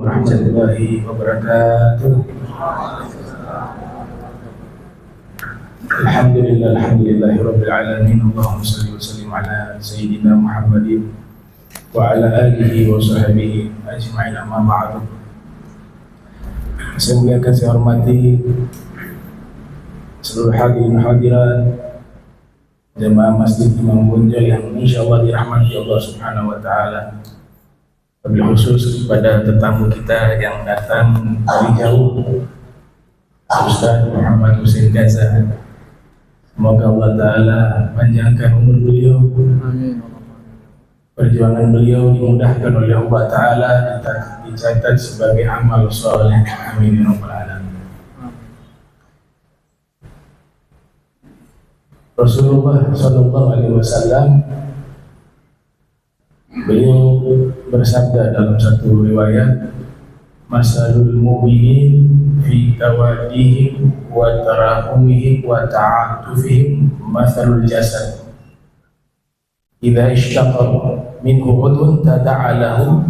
warahmatullahi wabarakatuh. Alhamdulillahirabbil alamin. Allahumma shalli wa sallim ala sayyidina Muhammadin wa ala alihi wa sahbihi ajma'in, amma ba'du. Saya muliakan, saya hormati seluruh hadirin hadirat jemaah Masjid Imam Bonjol yang insyaallah dirahmati Allah Subhanahu wa taala. Wabil khusus kepada tetamu kita yang datang dari jauh, Ustaz Muhammad Husain Gaza. Semoga Allah Ta'ala panjangkan umur beliau, perjuangan beliau dimudahkan oleh Allah Ta'ala, dicatat sebagai amal soleh. Amin ya rabbal alamin. Rasulullah Sallallahu Alaihi Wasallam, beliau bersabda dalam satu riwayat, masalul mu'minin fi tawaddihim wa tarahumihim wa ta'atufihim masalul jasad idza ishtaqa minhu udhun tada'a lahu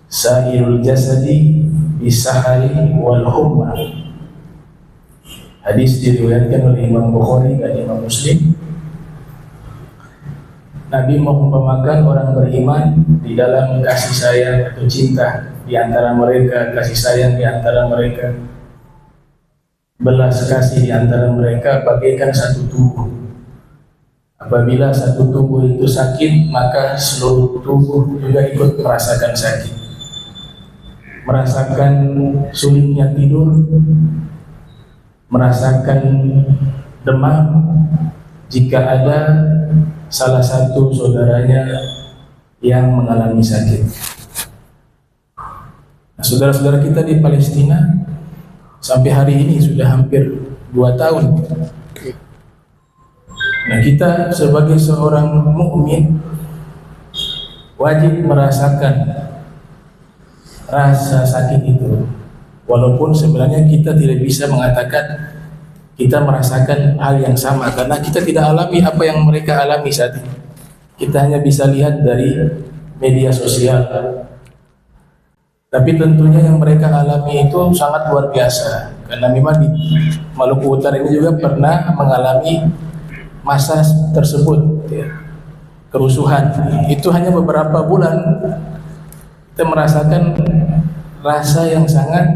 sa'irul jasadi bisahari wal humma. Hadis diriwayatkan oleh Imam Bukhari dan Imam Muslim. Nabi mengumpamakan orang beriman di dalam kasih sayang atau cinta di antara mereka, kasih sayang di antara mereka, belas kasih di antara mereka bagaikan satu tubuh. Apabila satu tubuh itu sakit, maka seluruh tubuh juga ikut merasakan sakit, merasakan sulitnya tidur, merasakan demam jika ada salah satu saudaranya yang mengalami sakit. Nah, saudara-saudara kita di Palestina sampai hari ini sudah hampir 2 tahun. Nah, kita sebagai seorang mukmin wajib merasakan rasa sakit itu, walaupun sebenarnya kita tidak bisa mengatakan kita merasakan hal yang sama, karena kita tidak alami apa yang mereka alami saat ini. Kita hanya bisa lihat dari media sosial. Tapi tentunya yang mereka alami itu sangat luar biasa, karena memang di Maluku Utara ini juga pernah mengalami masa tersebut, ya, kerusuhan. Itu hanya beberapa bulan kita merasakan rasa yang sangat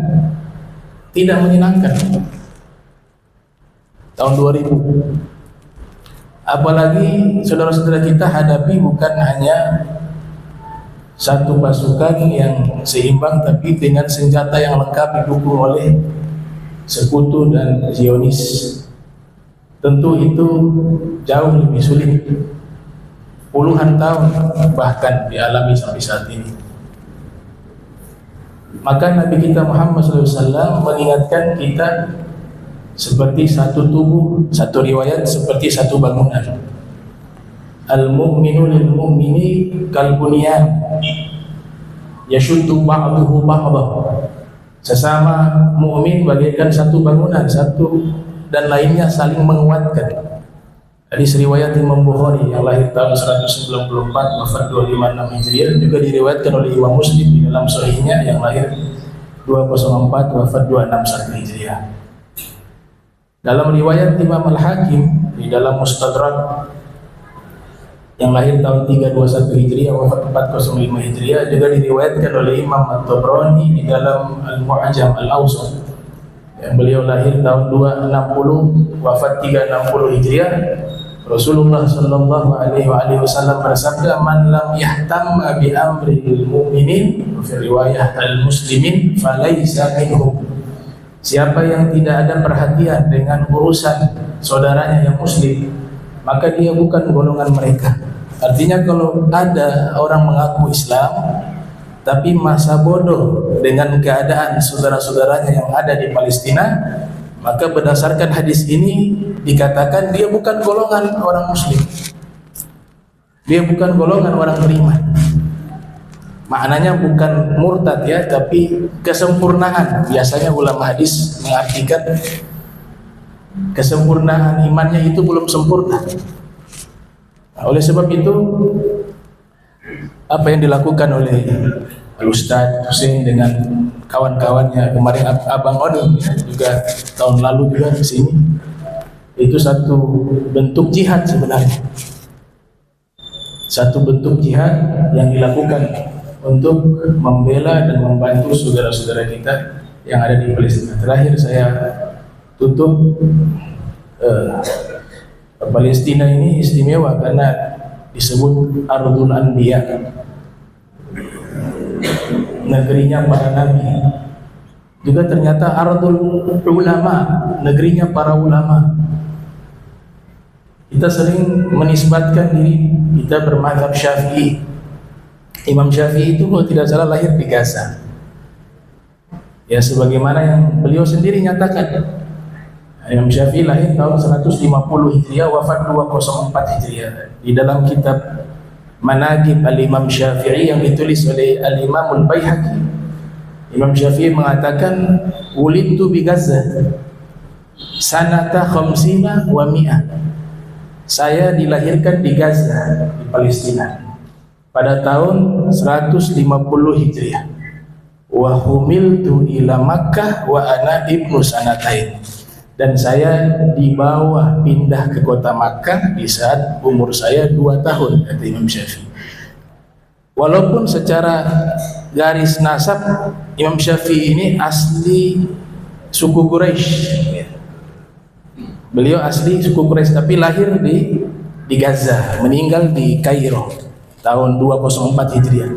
tidak menyenangkan. Tahun 2000, apalagi saudara-saudara kita hadapi bukan hanya satu pasukan yang seimbang, tapi dengan senjata yang lengkap didukung oleh sekutu dan Zionis. Tentu itu jauh lebih sulit, puluhan tahun bahkan dialami sampai saat ini. Maka Nabi kita Muhammad SAW mengingatkan kita seperti satu tubuh, satu riwayat seperti satu bangunan. Al-mu'minu lil-mu'mini kal-bunyan yashuddu ba'duhu ba'dahu. Sesama mukmin bagaikan satu bangunan, satu dan lainnya saling menguatkan. Hadis riwayat Imam Bukhari yang lahir tahun 194 wafat 256 Hijriah, juga diriwayatkan oleh Imam Muslim di dalam sahihnya yang lahir 204 wafat 261 Hijriah. Dalam riwayat Imam Al-Hakim di dalam Mustadrak yang lahir tahun 321 Hijriah wafat 405 Hijriah, juga diriwayatkan oleh Imam At-Tabrani di dalam Al-Mu'jam Al-Awsat yang beliau lahir tahun 260 wafat 360 Hijriah. Rasulullah sallallahu alaihi wasallam bersabda, man lam yahtam bi amril mu'minin fi riwayah al-muslimin falaysa minhum. Siapa yang tidak ada perhatian dengan urusan saudaranya yang muslim, maka dia bukan golongan mereka. Artinya kalau ada orang mengaku Islam tapi masa bodoh dengan keadaan saudara-saudaranya yang ada di Palestina, maka berdasarkan hadis ini dikatakan dia bukan golongan orang muslim, dia bukan golongan orang beriman. Maknanya bukan murtad ya, tapi kesempurnaan. Biasanya ulama hadis mengartikan kesempurnaan imannya itu belum sempurna. Nah, oleh sebab itu apa yang dilakukan oleh Al-Ustadz Hussein dengan kawan-kawannya, kemarin Abang Onim ya, juga tahun lalu juga di sini. Itu satu bentuk jihad sebenarnya, satu bentuk jihad yang dilakukan untuk membela dan membantu saudara-saudara kita yang ada di Palestina. Terakhir saya tutup, Palestina ini istimewa karena disebut Ardul Anbiya, negerinya para nabi. Juga ternyata Ardul Ulama, negerinya para ulama. Kita sering menisbatkan diri kita bermadzhab Syafi'i. Imam Syafi'i itu kalau tidak salah lahir di Gaza. Ya sebagaimana yang beliau sendiri nyatakan. Imam Syafi'i lahir tahun 150 Hijriah, wafat 204 Hijriah. Di dalam kitab Manaqib Al-Imam Syafi'i yang ditulis oleh Al-Imam Al-Baihaqi, Imam Syafi'i mengatakan, "Wulidtu bi Gaza sanata khamsina wa mi'ah." Saya dilahirkan di Gaza, di Palestina, pada tahun 150 Hijriah. Wa humiltu ila Makkah wa ana ibnu sanatain. Dan saya dibawa pindah ke kota Makkah di saat umur saya 2 tahun, kata Imam Syafi'i. Walaupun secara garis nasab Imam Syafi'i ini asli suku Quraisy. Beliau asli suku Quraisy tapi lahir di Gaza, meninggal di Kairo tahun 204 Hijriah.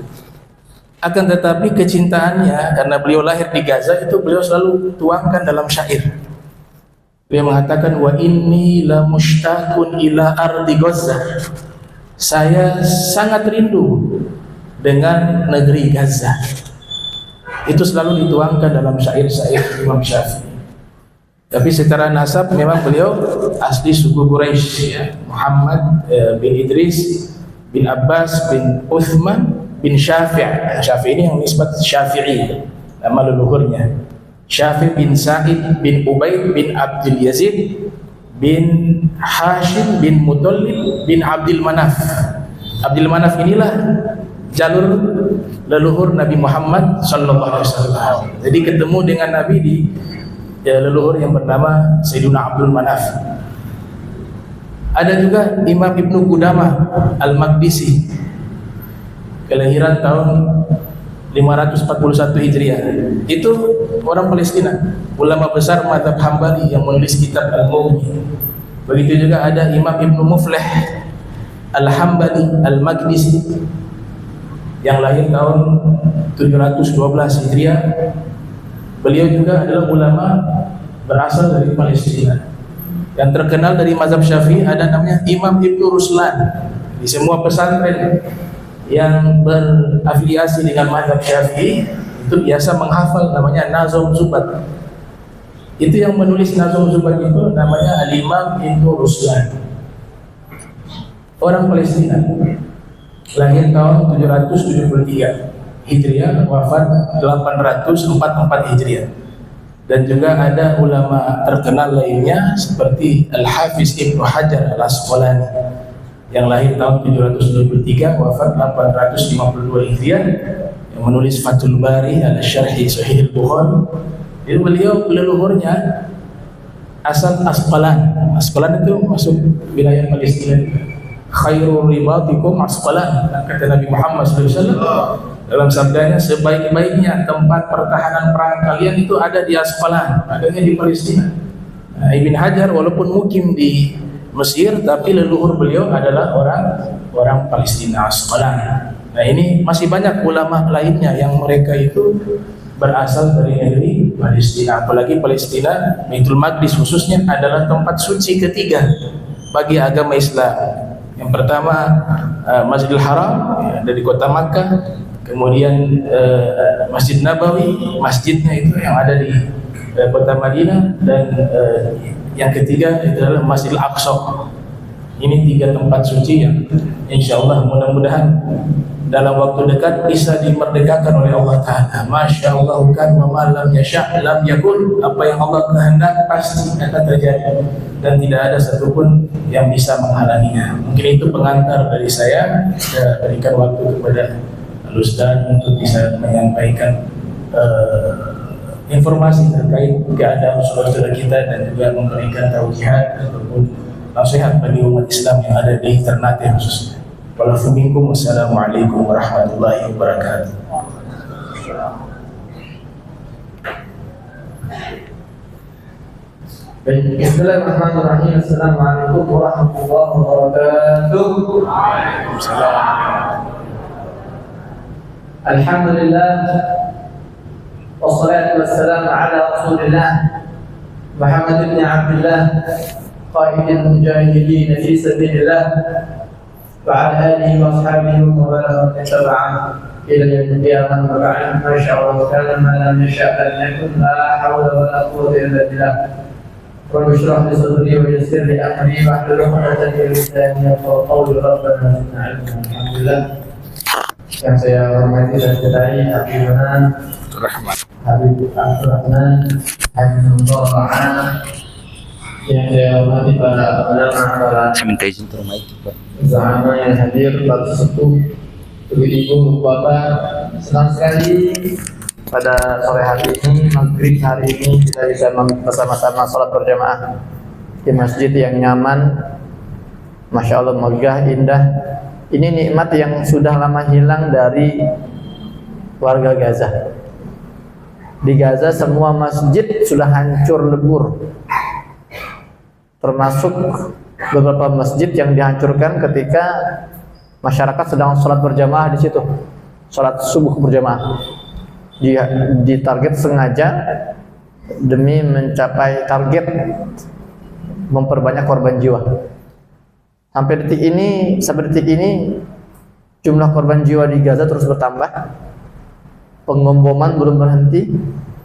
Akan tetapi kecintaannya karena beliau lahir di Gaza itu beliau selalu tuangkan dalam syair. Beliau mengatakan, wa inni la mushtaqun ila ardi Gaza. Saya sangat rindu dengan negeri Gaza. Itu selalu dituangkan dalam syair-syair Imam Syafi'i. Tapi secara nasab memang beliau asli suku Quraisy ya. Muhammad bin Idris bin Abbas bin Uthman bin Syafi'. Syafi' ini yang nisbat Syafi'i, nama leluhurnya. Syafi' bin Sa'id bin Ubaid bin Abdul Yazid bin Hashim bin Muttalib bin Abdul Manaf. Abdul Manaf inilah jalur leluhur Nabi Muhammad sallallahu alaihi wasallam. Jadi ketemu dengan Nabi di leluhur yang bernama Sayyidina Abdul Manaf. Ada juga Imam Ibnu Qudamah Al-Maqdisi, kelahiran tahun 541 Hijriah. Itu orang Palestina, ulama besar mazhab Hambali yang menulis kitab Al-Mughni. Begitu juga ada Imam Ibnu Muflih Al-Hambali Al-Maqdisi yang lahir tahun 712 Hijriah. Beliau juga adalah ulama berasal dari Palestina. Yang terkenal dari mazhab Syafi'i ada namanya Imam Ibnu Ruslan. Di semua pesantren yang berafiliasi dengan mazhab Syafi'i itu biasa menghafal namanya Nazom Zubat. Itu yang menulis Nazom Zubat itu namanya Al-Imam Ibnu Ruslan. Orang Palestina, lahir tahun 773 Hijriah, wafat 844 Hijriah. Dan juga ada ulama terkenal lainnya seperti Al-Hafiz Ibnu Hajar Al-Asqalani yang lahir tahun 723, wafat 852 Hijriah, yang menulis Fathul Bari ala Syarhi Sahih Al-Bukhari. Jadi beliau leluhurnya asal Asqalan. Asqalan itu masuk wilayah Palestina. Khairul ribatikum Asqalan, kata Nabi Muhammad SAW dalam sabdanya, sebaik-baiknya tempat pertahanan perang kalian itu ada di Asqalan, adanya di Palestina. Nah, Ibn Hajar walaupun mukim di Mesir tapi leluhur beliau adalah orang Palestina, Asqalan. Nah ini masih banyak ulama lainnya yang mereka itu berasal dari negeri Palestina. Apalagi Palestina, Baitul Maqdis khususnya adalah tempat suci ketiga bagi agama Islam. Yang pertama Masjidil Haram ya, dari kota Makkah, kemudian Masjid Nabawi, masjidnya itu yang ada di kota Madinah, dan yang ketiga itu adalah Masjidil Aqsa. Ini 3 tempat suci yang insya Allah mudah-mudahan dalam waktu dekat bisa dimerdekakan oleh Allah Ta'ala. Masya Allah kan wa ma lam yasha' lam yakun. Apa yang Allah kehendak pasti akan terjadi dan tidak ada satupun yang bisa menghalanginya. Mungkin itu pengantar dari saya berikan waktu kepada Al-Ustaz untuk bisa menyampaikan informasi terkait keadaan saudara kita dan juga memberikan taujihat ataupun nasihat bagi umat Islam yang ada di Ternate khususnya. Wassalamualaikum warahmatullahi wabarakatuh. Bismillahirrahmanirrahim. Assalamualaikum warahmatullahi wabarakatuh. Waalaikumsalam. Alhamdulillah wassalatu wassalamu ala Rasulillah Muhammad ibn Abdullah qaidil mujahidin fi sabilillah wa ala alihi wa ashabihi wa man tabi'ahum ila yaumil qiyamah wa ba'd. Masyaallah kana ma lam yasha' an yakun, la hawla wa la quwwata illa billah. Rabbi shrah li sadri wa yassir li amri wahlul 'uqdatam min lisani yafqahu qawli. Rabbana zidna 'ilman. Alhamdulillah. Yang saya hormati dan cintai Habib Abdurrahman Habibullah, yang saya hormati para ulama, para zahama yang hadir, para sesepuh, ibu-ibu, bapak. Senang sekali pada sore hari ini, maghrib hari ini, kita bisa bersama-sama sholat berjamaah di masjid yang nyaman, masya Allah, megah, indah. Ini nikmat yang sudah lama hilang dari warga Gaza. Di Gaza semua masjid sudah hancur lebur, termasuk beberapa masjid yang dihancurkan ketika masyarakat sedang sholat berjamaah di situ, sholat subuh berjamaah. Ditarget sengaja demi mencapai target memperbanyak korban jiwa. Sampai detik ini jumlah korban jiwa di Gaza terus bertambah. Pengeboman belum berhenti,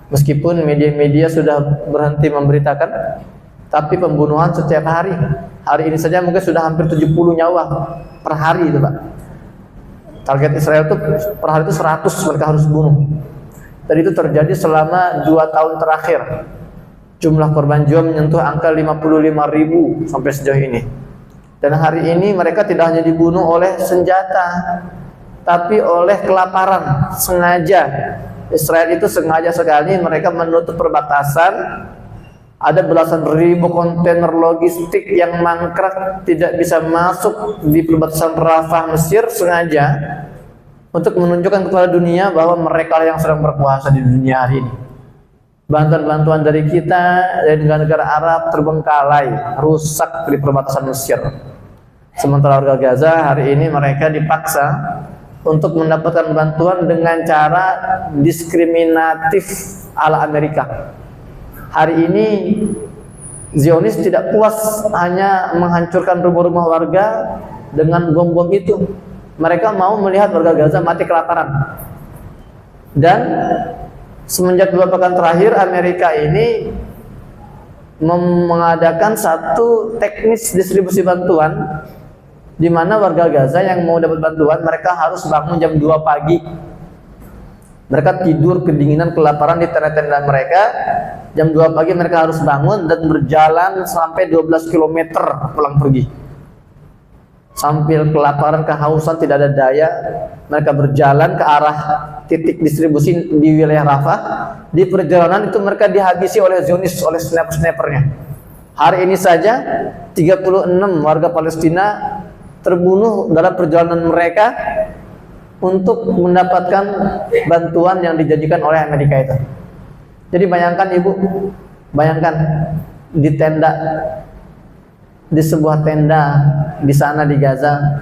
meskipun media-media sudah berhenti memberitakan, tapi pembunuhan setiap hari. Hari ini saja mungkin sudah hampir 70 nyawa per hari itu, Pak. Target Israel itu per hari itu 100 mereka harus bunuh. Dan itu terjadi selama 2 tahun terakhir. Jumlah korban jiwa menyentuh angka 55.000 sampai sejauh ini. Dan hari ini mereka tidak hanya dibunuh oleh senjata, tapi oleh kelaparan. Sengaja Israel itu sengaja sekali mereka menutup perbatasan. Ada belasan ribu kontainer logistik yang mangkrak, tidak bisa masuk di perbatasan Rafah Mesir, sengaja untuk menunjukkan kepada dunia bahwa mereka yang sedang berkuasa di dunia hari ini. Bantuan-bantuan dari kita, dari negara-negara Arab terbengkalai, rusak di perbatasan Mesir. Sementara warga Gaza hari ini mereka dipaksa untuk mendapatkan bantuan dengan cara diskriminatif ala Amerika. Hari ini Zionis tidak puas hanya menghancurkan rumah-rumah warga dengan bom-bom itu. Mereka mau melihat warga Gaza mati kelaparan. Dan semenjak 2 pekan terakhir Amerika ini mengadakan satu teknis distribusi bantuan, di mana warga Gaza yang mau dapat bantuan mereka harus bangun jam 2 pagi. Mereka tidur kedinginan, kelaparan di tenda-tenda mereka. Jam 2 pagi mereka harus bangun dan berjalan sampai 12 km pulang pergi. Sambil kelaparan, kehausan, tidak ada daya, mereka berjalan ke arah titik distribusi di wilayah Rafah. Di perjalanan itu mereka dihabisi oleh Zionis, oleh sniper-snipernya. Hari ini saja 36 warga Palestina terbunuh dalam perjalanan mereka untuk mendapatkan bantuan yang dijanjikan oleh Amerika itu. Jadi bayangkan Ibu, bayangkan di tenda, di sebuah tenda di sana di Gaza,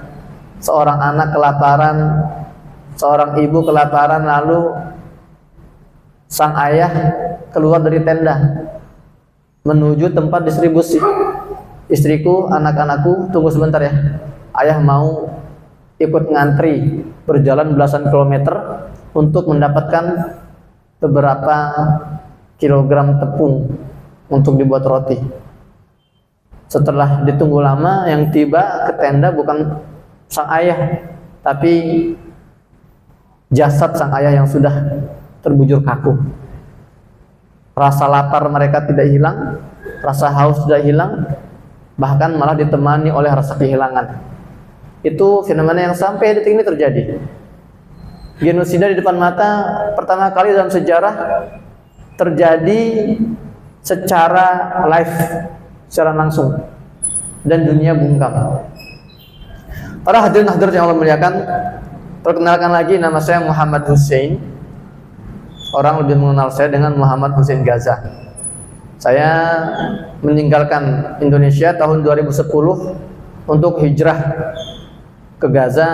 seorang anak kelaparan, seorang ibu kelaparan, lalu sang ayah keluar dari tenda menuju tempat distribusi. Istriku, anak-anakku, tunggu sebentar ya. Ayah mau ikut ngantri berjalan belasan kilometer untuk mendapatkan beberapa kilogram tepung untuk dibuat roti. Setelah ditunggu lama, yang tiba ke tenda bukan sang ayah, tapi jasad sang ayah yang sudah terbujur kaku. Rasa lapar mereka tidak hilang, rasa haus tidak hilang, bahkan malah ditemani oleh rasa kehilangan. Itu fenomena yang sampai detik ini terjadi. genosida di depan mata pertama kali dalam sejarah terjadi secara live, secara langsung, dan dunia bungkam. Para hadirin hadirat yang Allah muliakan, perkenalkan lagi, nama saya Muhammad Hussein. Orang lebih mengenal saya dengan Muhammad Hussein Gaza. Saya meninggalkan Indonesia tahun 2010 untuk hijrah ke Gaza,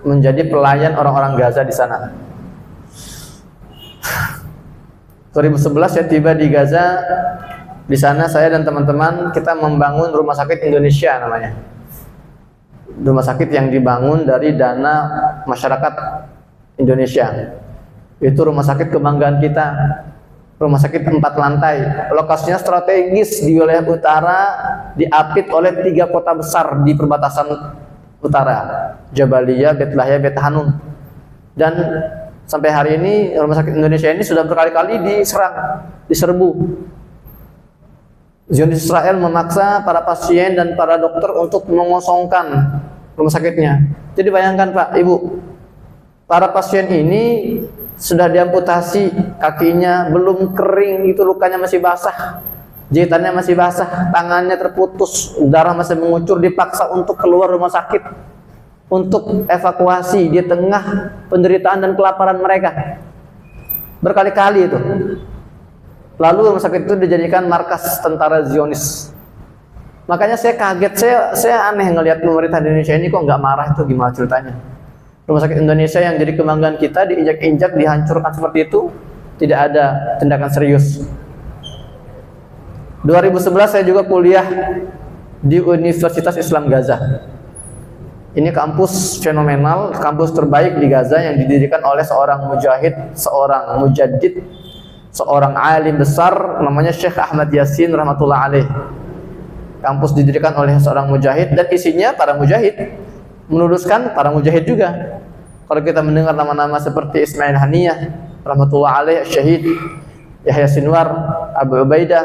menjadi pelayan orang-orang Gaza di sana. 2011 saya tiba di Gaza. Di sana saya dan teman-teman kita membangun rumah sakit Indonesia namanya. Rumah sakit yang dibangun dari dana masyarakat Indonesia. Itu rumah sakit kebanggaan kita. Rumah sakit 4 lantai. Lokasinya strategis di wilayah utara, diapit oleh 3 kota besar di perbatasan utara, Jabaliyah, Beit Lahya, Beit Hanun. Dan sampai hari ini rumah sakit Indonesia ini sudah berkali-kali diserang, diserbu. Zionis Israel memaksa para pasien dan para dokter untuk mengosongkan rumah sakitnya. Jadi bayangkan Pak, Ibu, para pasien ini sudah diamputasi kakinya, belum kering, itu lukanya masih basah, jahitannya masih basah, tangannya terputus, darah masih mengucur, dipaksa untuk keluar rumah sakit untuk evakuasi di tengah penderitaan dan kelaparan mereka. Berkali-kali itu. Lalu rumah sakit itu dijadikan markas tentara Zionis. Makanya saya kaget, saya aneh ngelihat pemerintah Indonesia ini kok nggak marah, itu gimana ceritanya? Rumah sakit Indonesia yang jadi kebanggaan kita diinjak-injak, dihancurkan seperti itu, tidak ada tindakan serius. 2011 saya juga kuliah di Universitas Islam Gaza. Ini kampus fenomenal, kampus terbaik di Gaza yang didirikan oleh seorang mujahid, seorang mujaddid, seorang alim besar namanya Syekh Ahmad Yasin rahmatullah alaih. Kampus didirikan oleh seorang mujahid dan isinya para mujahid, meluluskan para mujahid juga. Kalau kita mendengar nama-nama seperti Ismail Haniyah rahmatullah alaih, Syahid Yahya Sinwar, Abu Ubaidah,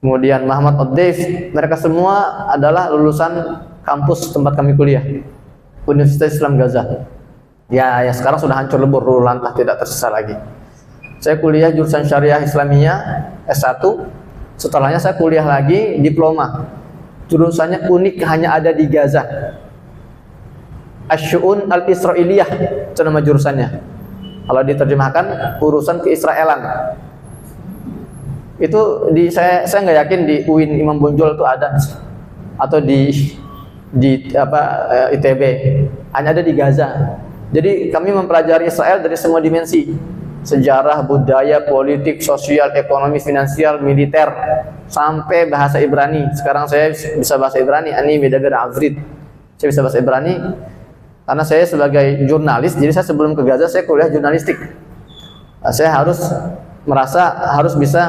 kemudian Muhammad Ad-Daif, mereka semua adalah lulusan kampus tempat kami kuliah, Universitas Islam Gaza. Ya sekarang sudah hancur lebur, luluh lantah, tidak tersisa lagi. Saya kuliah jurusan Syariah Islamiyah S1. Setelahnya saya kuliah lagi diploma. Jurusannya unik, hanya ada di Gaza. Asy-Syu'un Al-Israiliyah, itu nama jurusannya. Kalau diterjemahkan urusan keisraelan. Itu saya nggak yakin di UIN Imam Bonjol itu ada, atau di ITB. Hanya ada di Gaza. Jadi kami mempelajari Israel dari semua dimensi: sejarah, budaya, politik, sosial, ekonomi, finansial, militer, sampai bahasa Ibrani. Sekarang saya bisa bahasa Ibrani, ani medaber avrit. Saya bisa bahasa Ibrani karena saya sebagai jurnalis. Jadi saya sebelum ke Gaza saya kuliah jurnalistik. Saya harus bisa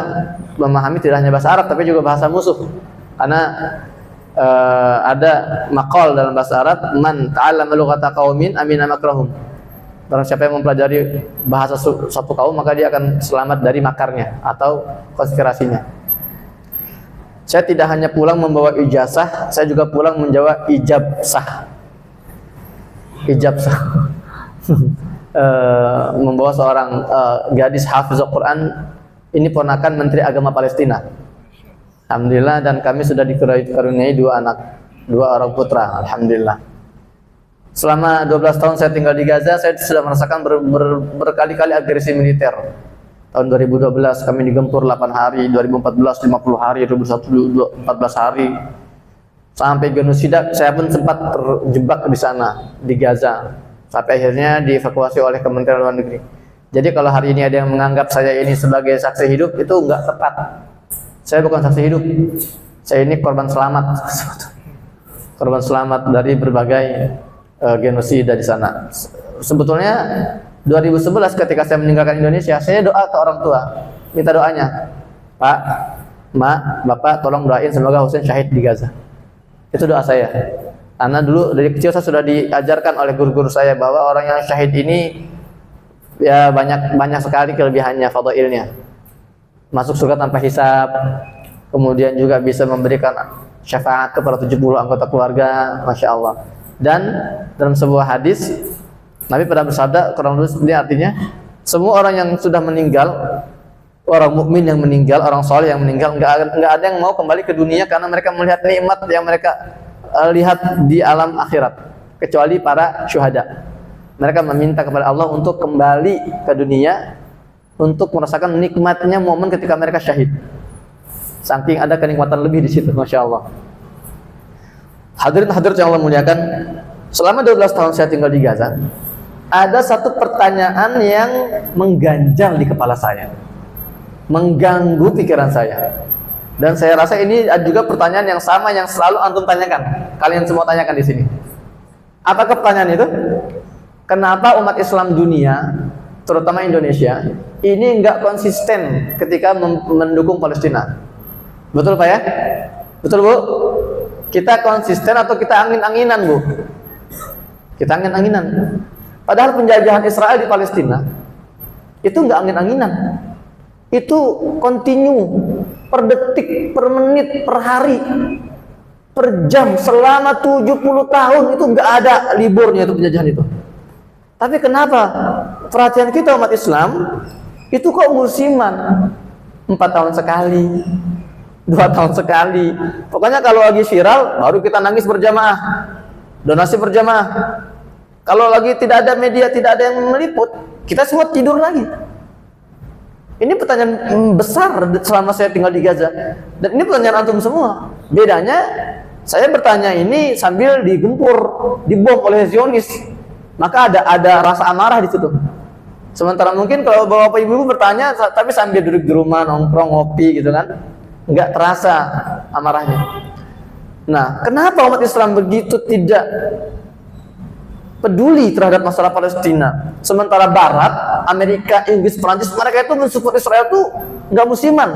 memahami tidak hanya bahasa Arab tapi juga bahasa musuh. Karena ada maqal dalam bahasa Arab, man ta'allama lughata qaumin amina makrahum. Barang siapa yang mempelajari bahasa satu kaum maka dia akan selamat dari makarnya atau konspirasinya. Saya tidak hanya pulang membawa ijazah, saya juga pulang membawa ijabsah. Membawa seorang gadis hafizul Quran. Ini ponakan Menteri Agama Palestina. Alhamdulillah, dan kami sudah dikaruniai 2 anak, 2 orang putra. Alhamdulillah. Selama 12 tahun saya tinggal di Gaza, saya sudah merasakan berkali-kali agresi militer. Tahun 2012 kami digempur 8 hari, 2014 50 hari, 2021 14 hari. Sampai genosida, saya pun sempat terjebak di sana, di Gaza. Sampai akhirnya dievakuasi oleh Kementerian Luar Negeri. Jadi kalau hari ini ada yang menganggap saya ini sebagai saksi hidup, itu enggak tepat. Saya bukan saksi hidup. Saya ini korban selamat. Korban selamat dari berbagai genosida di sana. Sebetulnya 2011 ketika saya meninggalkan Indonesia, saya doa ke orang tua, minta doanya, Pak, Ma, Bapak tolong doain semoga Husain syahid di Gaza. Itu doa saya. Karena dulu dari kecil saya sudah diajarkan oleh guru-guru saya bahwa orang yang syahid ini ya banyak sekali kelebihannya, fadailnya. Masuk surga tanpa hisab, kemudian juga bisa memberikan syafaat kepada 70 anggota keluarga, Masya Allah. Dan dalam sebuah hadis Nabi pernah bersabda kurang lebih seperti artinya, semua orang yang sudah meninggal, orang mukmin yang meninggal, orang soleh yang meninggal, nggak ada yang mau kembali ke dunia karena mereka melihat nikmat yang mereka lihat di alam akhirat, kecuali para syuhada. Mereka meminta kepada Allah untuk kembali ke dunia untuk merasakan nikmatnya momen ketika mereka syahid. Saking ada kenikmatan lebih di situ, masya Allah. Hadirin yang Allah muliakan, selama 12 tahun saya tinggal di Gaza, ada satu pertanyaan yang mengganjal di kepala saya, mengganggu pikiran saya. Dan saya rasa ini juga pertanyaan yang sama yang selalu antum tanyakan, kalian semua tanyakan di sini. Apakah pertanyaan itu? Kenapa umat Islam dunia, terutama Indonesia, ini enggak konsisten ketika mendukung Palestina? Betul Pak ya? Betul Bu? Kita konsisten atau kita angin-anginan Bu? Kita angin-anginan. Padahal penjajahan Israel di Palestina itu enggak angin-anginan. Itu kontinu, per detik, per menit, per hari, per jam, selama 70 tahun itu enggak ada liburnya itu penjajahan itu. Tapi kenapa perhatian kita umat Islam itu kok musiman? 4 tahun sekali, 2 tahun sekali. Pokoknya kalau lagi viral baru kita nangis berjamaah, donasi berjamaah. Kalau lagi tidak ada media, tidak ada yang meliput, kita semua tidur lagi. Ini pertanyaan besar selama saya tinggal di Gaza. Dan ini pertanyaan antum semua. Bedanya, saya bertanya ini sambil digempur, dibom oleh Zionis. Maka ada rasa amarah di situ. Sementara mungkin kalau bapak ibu bertanya, tapi sambil duduk di rumah, nongkrong, ngopi gitu kan, nggak terasa amarahnya. Nah, kenapa umat Islam begitu tidak peduli terhadap masalah Palestina? Sementara Barat, Amerika, Inggris, Perancis, mereka itu mensupport Israel tuh nggak musiman.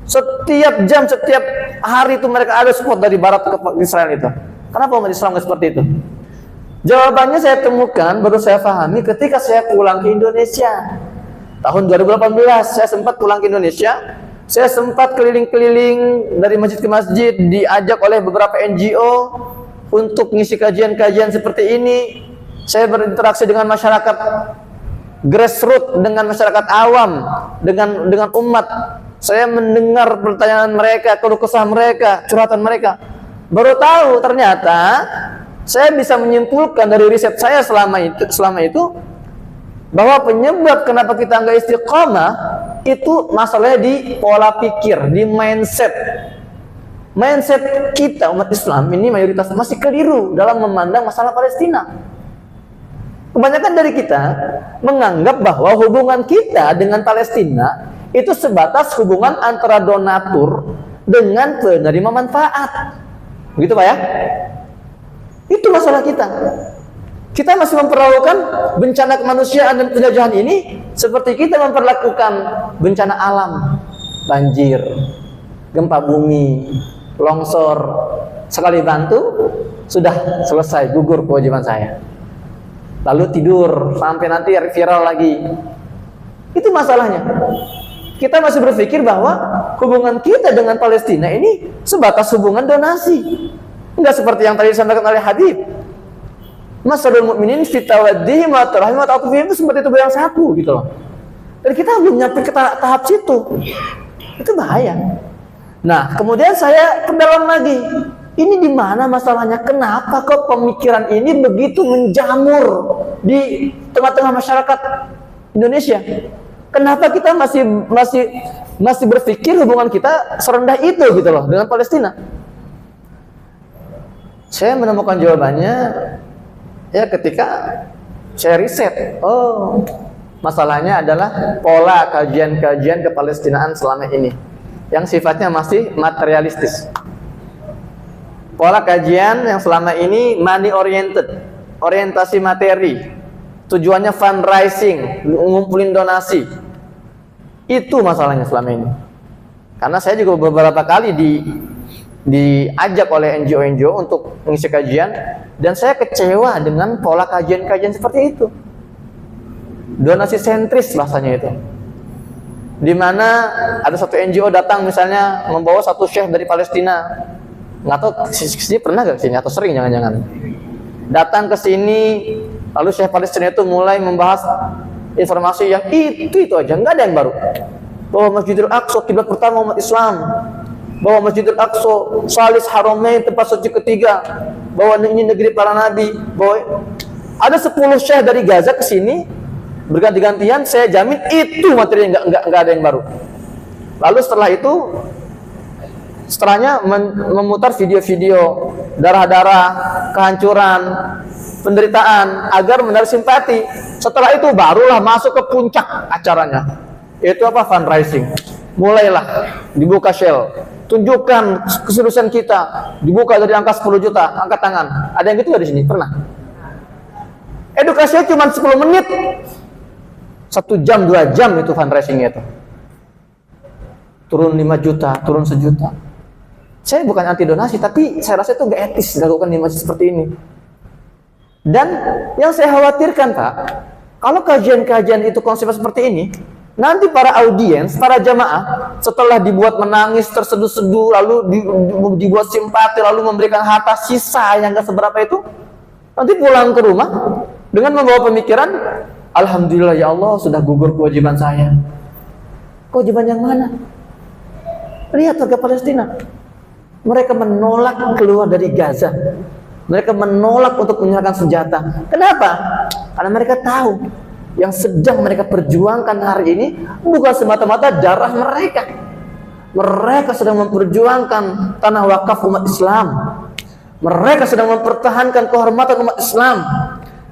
Setiap jam, setiap hari itu mereka ada support dari Barat ke Israel itu. Kenapa umat Islam nggak seperti itu? Jawabannya saya temukan, baru saya pahami ketika saya pulang ke Indonesia. Tahun 2018 saya sempat pulang ke Indonesia. Saya sempat keliling-keliling dari masjid ke masjid, diajak oleh beberapa NGO untuk mengisi kajian-kajian seperti ini. Saya berinteraksi dengan masyarakat grassroots, dengan masyarakat awam, dengan umat. Saya mendengar pertanyaan mereka, keluh kesah mereka, curhatan mereka. Baru tahu ternyata saya bisa menyimpulkan dari riset saya selama itu bahwa penyebab kenapa kita nggak istiqamah itu masalahnya di pola pikir, di mindset. Mindset kita umat Islam ini mayoritas masih keliru dalam memandang masalah Palestina. Kebanyakan dari kita menganggap bahwa hubungan kita dengan Palestina itu sebatas hubungan antara donatur dengan penerima manfaat. Begitu Pak ya? Itu masalah kita. Kita masih memperlakukan bencana kemanusiaan dan penjajahan ini seperti kita memperlakukan bencana alam, banjir, gempa bumi, longsor. Sekali bantu, sudah selesai, gugur kewajiban saya. Lalu tidur, sampai nanti viral lagi. Itu masalahnya. Kita masih berpikir bahwa hubungan kita dengan Palestina ini sebatas hubungan donasi. Enggak seperti yang tadi disampaikan oleh Habib. Masalul mu'minin fi tawaddihim wa tarahim wa ta'atufihim itu seperti itu yang satu gitu loh. Dan kita belum nyampe ke tahap situ. Itu bahaya. Nah, kemudian saya perdalam lagi. Ini di mana masalahnya? Kenapa kok pemikiran ini begitu menjamur di tengah-tengah masyarakat Indonesia? Kenapa kita masih berpikir hubungan kita serendah itu gitu loh dengan Palestina? Saya menemukan jawabannya ya ketika saya riset. Oh, masalahnya adalah pola kajian-kajian kepalestinaan selama ini yang sifatnya masih materialistis. Pola kajian yang selama ini money oriented, orientasi materi, tujuannya fundraising, ngumpulin donasi. Itu masalahnya selama ini. Karena saya juga beberapa kali diajak oleh NGO-NGO untuk mengisi kajian, dan saya kecewa dengan pola kajian-kajian seperti itu. Donasi sentris bahasanya itu. Di mana ada satu NGO datang misalnya membawa satu syekh dari Palestina. Nggak tahu sini pernah nggak kesini atau sering jangan-jangan. Datang ke sini Lalu Syekh Palestina itu mulai membahas informasi yang itu aja, nggak ada yang baru. Bahwa Masjidil Aqsa kiblat pertama umat Islam, bahwa Masjidil Aqsa Salis Haramain tempat suci ketiga, bahwa ini negeri para nabi, bahwa ada 10 syekh dari Gaza ke sini berganti-gantian. Saya jamin itu materi yang nggak ada yang baru. Lalu setelahnya memutar video-video darah-darah, kehancuran, penderitaan agar menarik simpati. Setelah itu barulah masuk ke puncak acaranya. Itu apa? Fundraising. Mulailah dibuka Shell, tunjukkan keseriusan kita, dibuka dari angka 10 juta, angkat tangan. Ada yang gitu nggak di sini? Pernah? Edukasinya cuma 10 menit, 1 jam, 2 jam itu fundraisingnya itu. Turun 5 juta, turun 1 juta. Saya bukan anti donasi, tapi saya rasa itu nggak etis dilakukan di masjid seperti ini. Dan yang saya khawatirkan, Pak, kalau kajian-kajian itu konsepnya seperti ini, nanti para audiens, para jamaah, setelah dibuat menangis, terseduh-seduh, lalu dibuat simpati, lalu memberikan harta sisa yang nggak seberapa itu, nanti pulang ke rumah dengan membawa pemikiran, alhamdulillah ya Allah sudah gugur kewajiban saya. Kewajiban yang mana? Lihat warga Palestina, mereka menolak keluar dari Gaza. Mereka menolak untuk menyerahkan senjata. Kenapa? Karena mereka tahu yang sedang mereka perjuangkan hari ini bukan semata-mata darah mereka. Mereka sedang memperjuangkan tanah wakaf umat Islam. Mereka sedang mempertahankan kehormatan umat Islam.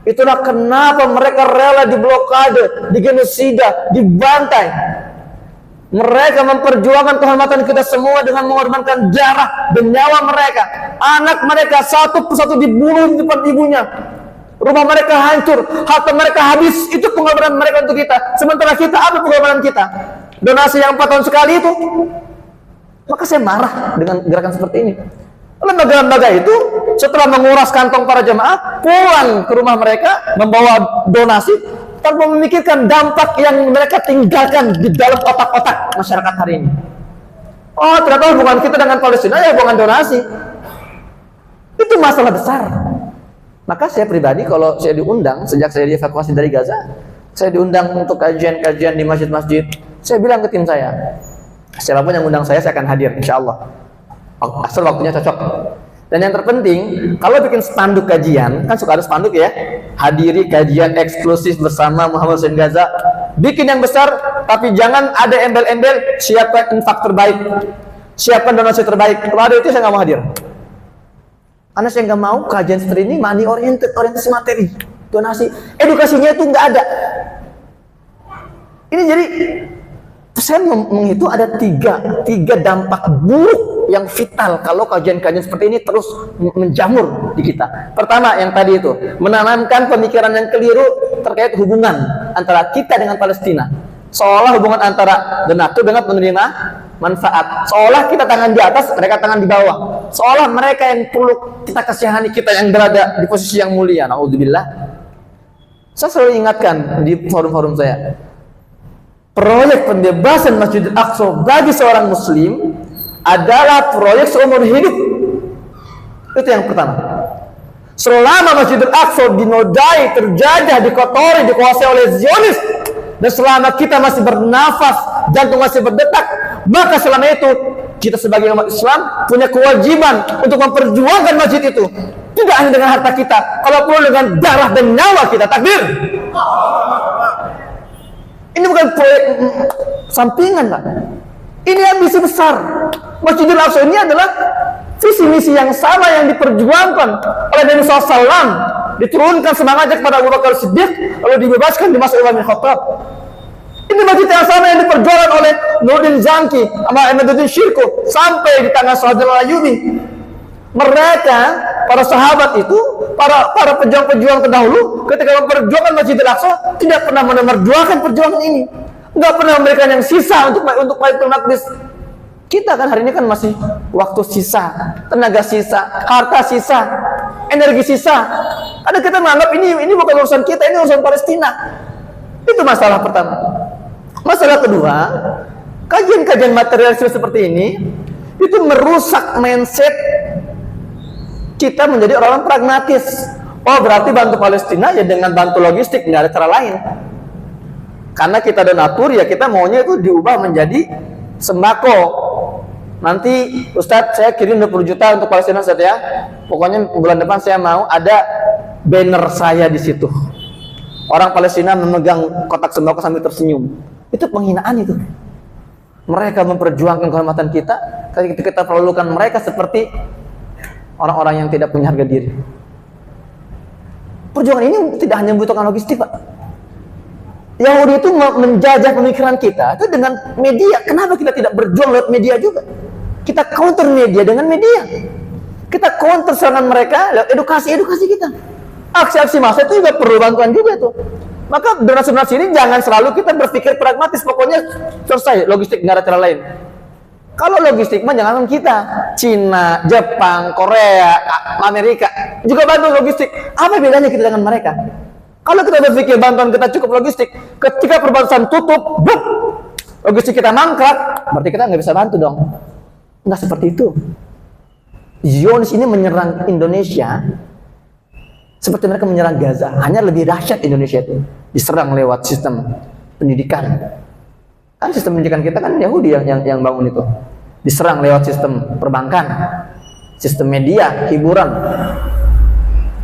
Itulah kenapa mereka rela diblokade, digenosida, dibantai. Mereka memperjuangkan kehormatan kita semua dengan mengorbankan darah dan nyawa mereka. Anak mereka satu persatu dibunuh di depan ibunya. Rumah mereka hancur, harta mereka habis. Itu pengorbanan mereka untuk kita. Sementara kita, apa pengorbanan kita? Donasi yang 4 tahun sekali itu. Maka saya marah dengan gerakan seperti ini. Lembaga-lembaga itu setelah menguras kantong para jemaah, pulang ke rumah mereka membawa donasi tanpa memikirkan dampak yang mereka tinggalkan di dalam otak-otak masyarakat hari ini. Oh, ternyata hubungan kita dengan Palestina ya hubungan donasi. Itu masalah besar. Maka saya pribadi kalau saya diundang, sejak saya dievakuasi dari Gaza, saya diundang untuk kajian-kajian di masjid-masjid. Saya bilang ke tim saya, siapapun yang undang saya akan hadir, insya Allah. Asal waktunya cocok. Dan yang terpenting, kalau bikin spanduk kajian, kan suka ada spanduk ya, hadiri kajian eksklusif bersama Muhammad Hussein Gaza. Bikin yang besar, tapi jangan ada embel-embel siapkan infak terbaik, siapkan donasi terbaik. Kalau ada itu saya nggak mau hadir. Karena saya nggak mau kajian seperti ini money oriented, orientasi materi, donasi, edukasinya itu nggak ada. Ini jadi saya menghitung ada tiga dampak buruk yang vital kalau kajian-kajian seperti ini terus menjamur di kita. Pertama, yang tadi itu menanamkan pemikiran yang keliru terkait hubungan antara kita dengan Palestina. Seolah hubungan antara donatur dengan penerima manfaat. Seolah kita tangan di atas, mereka tangan di bawah. Seolah mereka yang perlu kita kasihani, kita yang berada di posisi yang mulia. Naudzubillah. Saya selalu ingatkan di forum-forum saya, proyek pembebasan Masjidil Aqsa bagi seorang muslim adalah proyek seumur hidup. Itu yang pertama. Selama Masjidil Aqsa dinodai, terjajah, dikotori, dikuasai oleh Zionis, dan selama kita masih bernafas, jantung masih berdetak, maka selama itu kita sebagai umat Islam punya kewajiban untuk memperjuangkan masjid itu. Tidak hanya dengan harta kita, kalau perlu dengan darah dan nyawa kita. Takbir. Ini bukan proyek sampingan, Pak. Ini ambisi besar. Masjidil Aqsa ini adalah visi misi yang sama yang diperjuangkan oleh Nabi SAW. Diturunkan semangatnya kepada Abu Bakar Siddiq, lalu dibebaskan di masa Umar bin Khattab. Ini masjid yang sama yang diperjuangkan oleh Nuruddin Zanki sama Ahmaduddin Syirkuh sampai di tangan Saladin Al-Ayyubi. Mereka, para sahabat itu, para pejuang-pejuang terdahulu, ketika memperjuangkan Masjidil Aqsa, tidak pernah memerjuangkan perjuangan ini. Nggak pernah memberikan yang sisa untuk Baitul Maqdis. Kita kan hari ini kan masih waktu sisa, tenaga sisa, harta sisa, energi sisa. Karena kita menganggap ini bukan urusan kita, ini urusan Palestina. Itu masalah pertama. Masalah kedua, kajian-kajian materialisme seperti ini itu merusak mindset kita menjadi orang pragmatis. Oh berarti bantu Palestina ya dengan bantu logistik, nggak ada cara lain. Karena kita donatur ya kita maunya itu diubah menjadi sembako. Nanti Ustadz saya kirim 20 juta untuk Palestina Ustadz ya. Pokoknya bulan depan saya mau ada banner saya di situ. Orang Palestina memegang kotak sembako sambil tersenyum. Itu penghinaan itu. Mereka memperjuangkan kehormatan kita, ketika kita perlukan mereka seperti orang-orang yang tidak punya harga diri. Perjuangan ini tidak hanya membutuhkan logistik, Pak. Yahudi itu menjajah pemikiran kita itu dengan media. Kenapa kita tidak berjuang lewat media juga? Kita counter media dengan media. Kita counter serangan mereka lewat edukasi kita. Aksi-aksi massa itu juga perlu bantuan juga tuh. Maka donasi-donasi ini jangan selalu kita berpikir pragmatis. Pokoknya selesai, logistik nggak ada cara lain. Kalau logistik mah jangan kita, Cina, Jepang, Korea, Amerika juga bantu logistik. Apa bedanya kita dengan mereka? Kalau kita berpikir bantuan kita cukup logistik, ketika perbatasan tutup, bluk, logistik kita mangkrak, berarti kita nggak bisa bantu dong. Nggak seperti itu. Zionis ini menyerang Indonesia seperti mereka menyerang Gaza, hanya lebih dahsyat Indonesia itu. Diserang lewat sistem pendidikan. Kan sistem pendidikan kita kan Yahudi yang bangun itu. Diserang lewat sistem perbankan, sistem media, hiburan.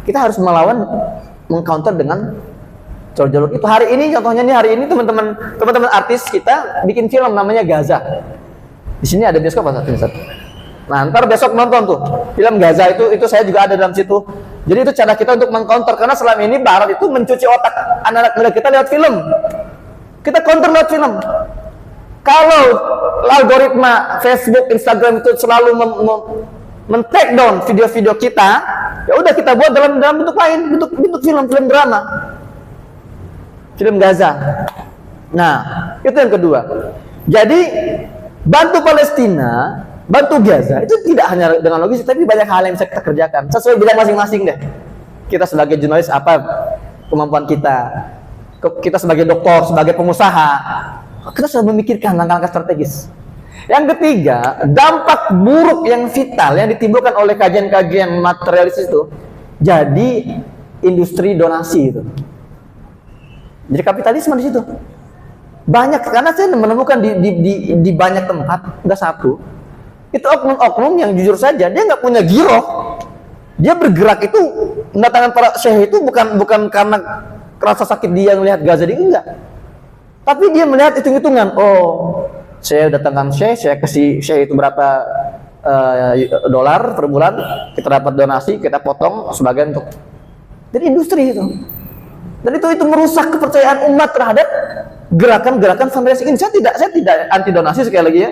Kita harus melawan, mengcounter dengan jalur-jalur itu. Hari ini contohnya nih, hari ini teman-teman artis kita bikin film namanya Gaza. Di sini ada bioskop apa satu? Nah, ntar besok nonton tuh film Gaza itu saya juga ada dalam situ. Jadi itu cara kita untuk mengcounter, karena selama ini Barat itu mencuci otak anak-anak muda kita lewat film. Kita counter lewat film. Kalau algoritma Facebook, Instagram itu selalu men-take down video-video kita, ya udah kita buat dalam bentuk lain, bentuk film drama, film Gaza. Nah, itu yang kedua. Jadi bantu Palestina, bantu Gaza itu tidak hanya dengan logistik, tapi banyak hal yang bisa kita kerjakan sesuai bidang masing-masing deh. Kita sebagai jurnalis apa kemampuan kita? Kita sebagai dokter, sebagai pengusaha, kita sudah memikirkan langkah-langkah strategis. Yang ketiga, dampak buruk yang vital yang ditimbulkan oleh kajian-kajian materialis itu jadi industri donasi itu. Jadi kapitalisme di situ. Banyak, karena saya menemukan di banyak tempat, nggak satu. Itu oknum-oknum yang jujur saja dia nggak punya giroh. Dia bergerak itu mendatangkan para syekh itu bukan karena rasa sakit dia melihat Gaza di enggak. Tapi dia melihat hitung-hitungan. Oh, saya datangkan syekh, saya kasih syekh itu berapa dolar per bulan, kita dapat donasi, kita potong sebagian untuk. Jadi industri itu. Dan itu merusak kepercayaan umat terhadap gerakan-gerakan fundraising ini. Saya tidak anti donasi sekali lagi ya.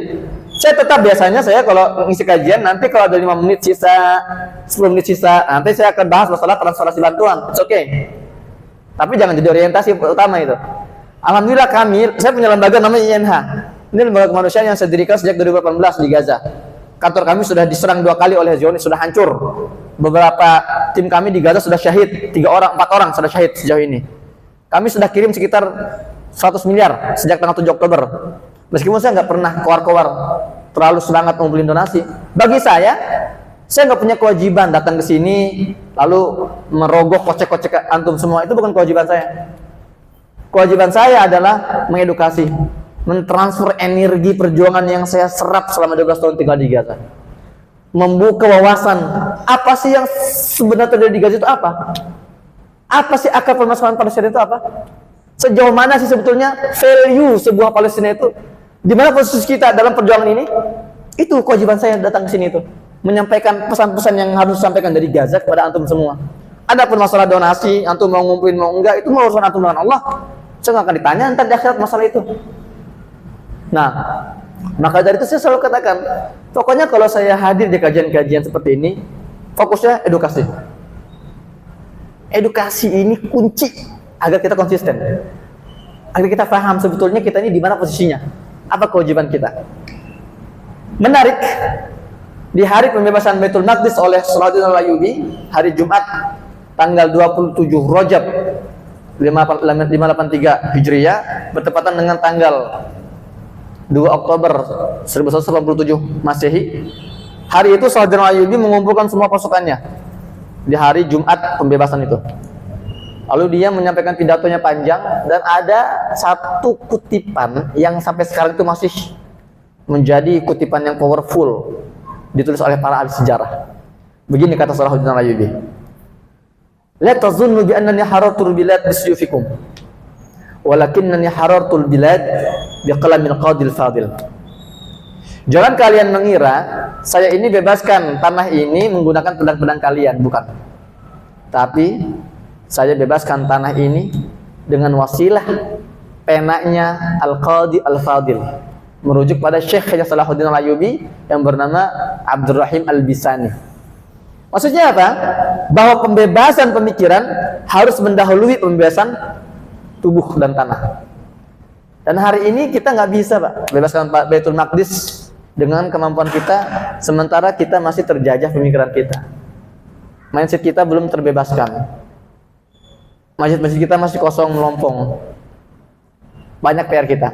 Saya tetap biasanya saya kalau ngisi kajian nanti kalau ada 5 menit sisa, 10 menit sisa, nanti saya akan bahas masalah transferasi bantuan. It's okay. Tapi jangan jadi orientasi utama itu. Alhamdulillah saya punya lembaga namanya INH. Ini lembaga kemanusiaan yang saya dirikan sejak 2018 di Gaza. Kantor kami sudah diserang 2 kali oleh Zionis, sudah hancur. Beberapa tim kami di Gaza sudah syahid, 4 orang sudah syahid sejauh ini. Kami sudah kirim sekitar 100 miliar sejak tanggal 7 Oktober. Meskipun saya nggak pernah keluar-keluar terlalu semangat ngumpulin donasi. Bagi saya nggak punya kewajiban datang ke sini lalu merogoh kocek-kocek antum semua. Itu bukan kewajiban saya. Kewajiban saya adalah mengedukasi, mentransfer energi perjuangan yang saya serap selama 12 tahun tinggal di Gaza. Membuka wawasan, apa sih yang sebenarnya terjadi di Gaza itu apa? Apa sih akar permasalahan Palestina itu apa? Sejauh mana sih sebetulnya value sebuah Palestina itu? Di mana posisi kita dalam perjuangan ini? Itu kewajiban saya datang ke sini itu, menyampaikan pesan-pesan yang harus disampaikan dari Gaza kepada antum semua. Adapun masalah donasi, antum mau ngumpulin mau enggak, itu urusan antum dengan Allah. Saya nggak akan ditanya entar di akhirat masalah itu. Nah, maka dari itu saya selalu katakan, pokoknya kalau saya hadir di kajian-kajian seperti ini, fokusnya edukasi. Edukasi ini kunci agar kita konsisten, agar kita paham sebetulnya kita ini di mana posisinya, apa kewajiban kita. Menarik, di hari pembebasan Baitul Maqdis oleh Salahuddin Al-Ayyubi, hari Jumat tanggal 27 Rajab 583 Hijriah, bertepatan dengan tanggal 2 Oktober 1187 Masehi. Hari itu Salahuddin Al-Ayyubi mengumpulkan semua pasukannya di hari Jumat pembebasan itu. Lalu dia menyampaikan pidatonya panjang, dan ada satu kutipan yang sampai sekarang itu masih menjadi kutipan yang powerful, ditulis oleh para ahli sejarah. Begini kata Salahuddin Al-Ayyubi, la tazunnu bi annani harartul bilad bisyufikum, walakinnani harartul bilad biqalamin qadil fadil. Jangan kalian mengira saya ini bebaskan tanah ini menggunakan pedang-pedang kalian, bukan. Tapi saya bebaskan tanah ini dengan wasilah penanya Al-Qadi Al-Fadil, merujuk pada Syekh Salahuddin Al-Ayyubi yang bernama Abdurrahim Al-Bisani. Maksudnya apa? Bahwa pembebasan pemikiran harus mendahului pembebasan tubuh dan tanah. Dan hari ini kita nggak bisa, Pak, bebaskan Baitul Maqdis dengan kemampuan kita, sementara kita masih terjajah pemikiran kita. Mindset kita belum terbebaskan. Masjid-masjid kita masih kosong melompong. Banyak PR kita.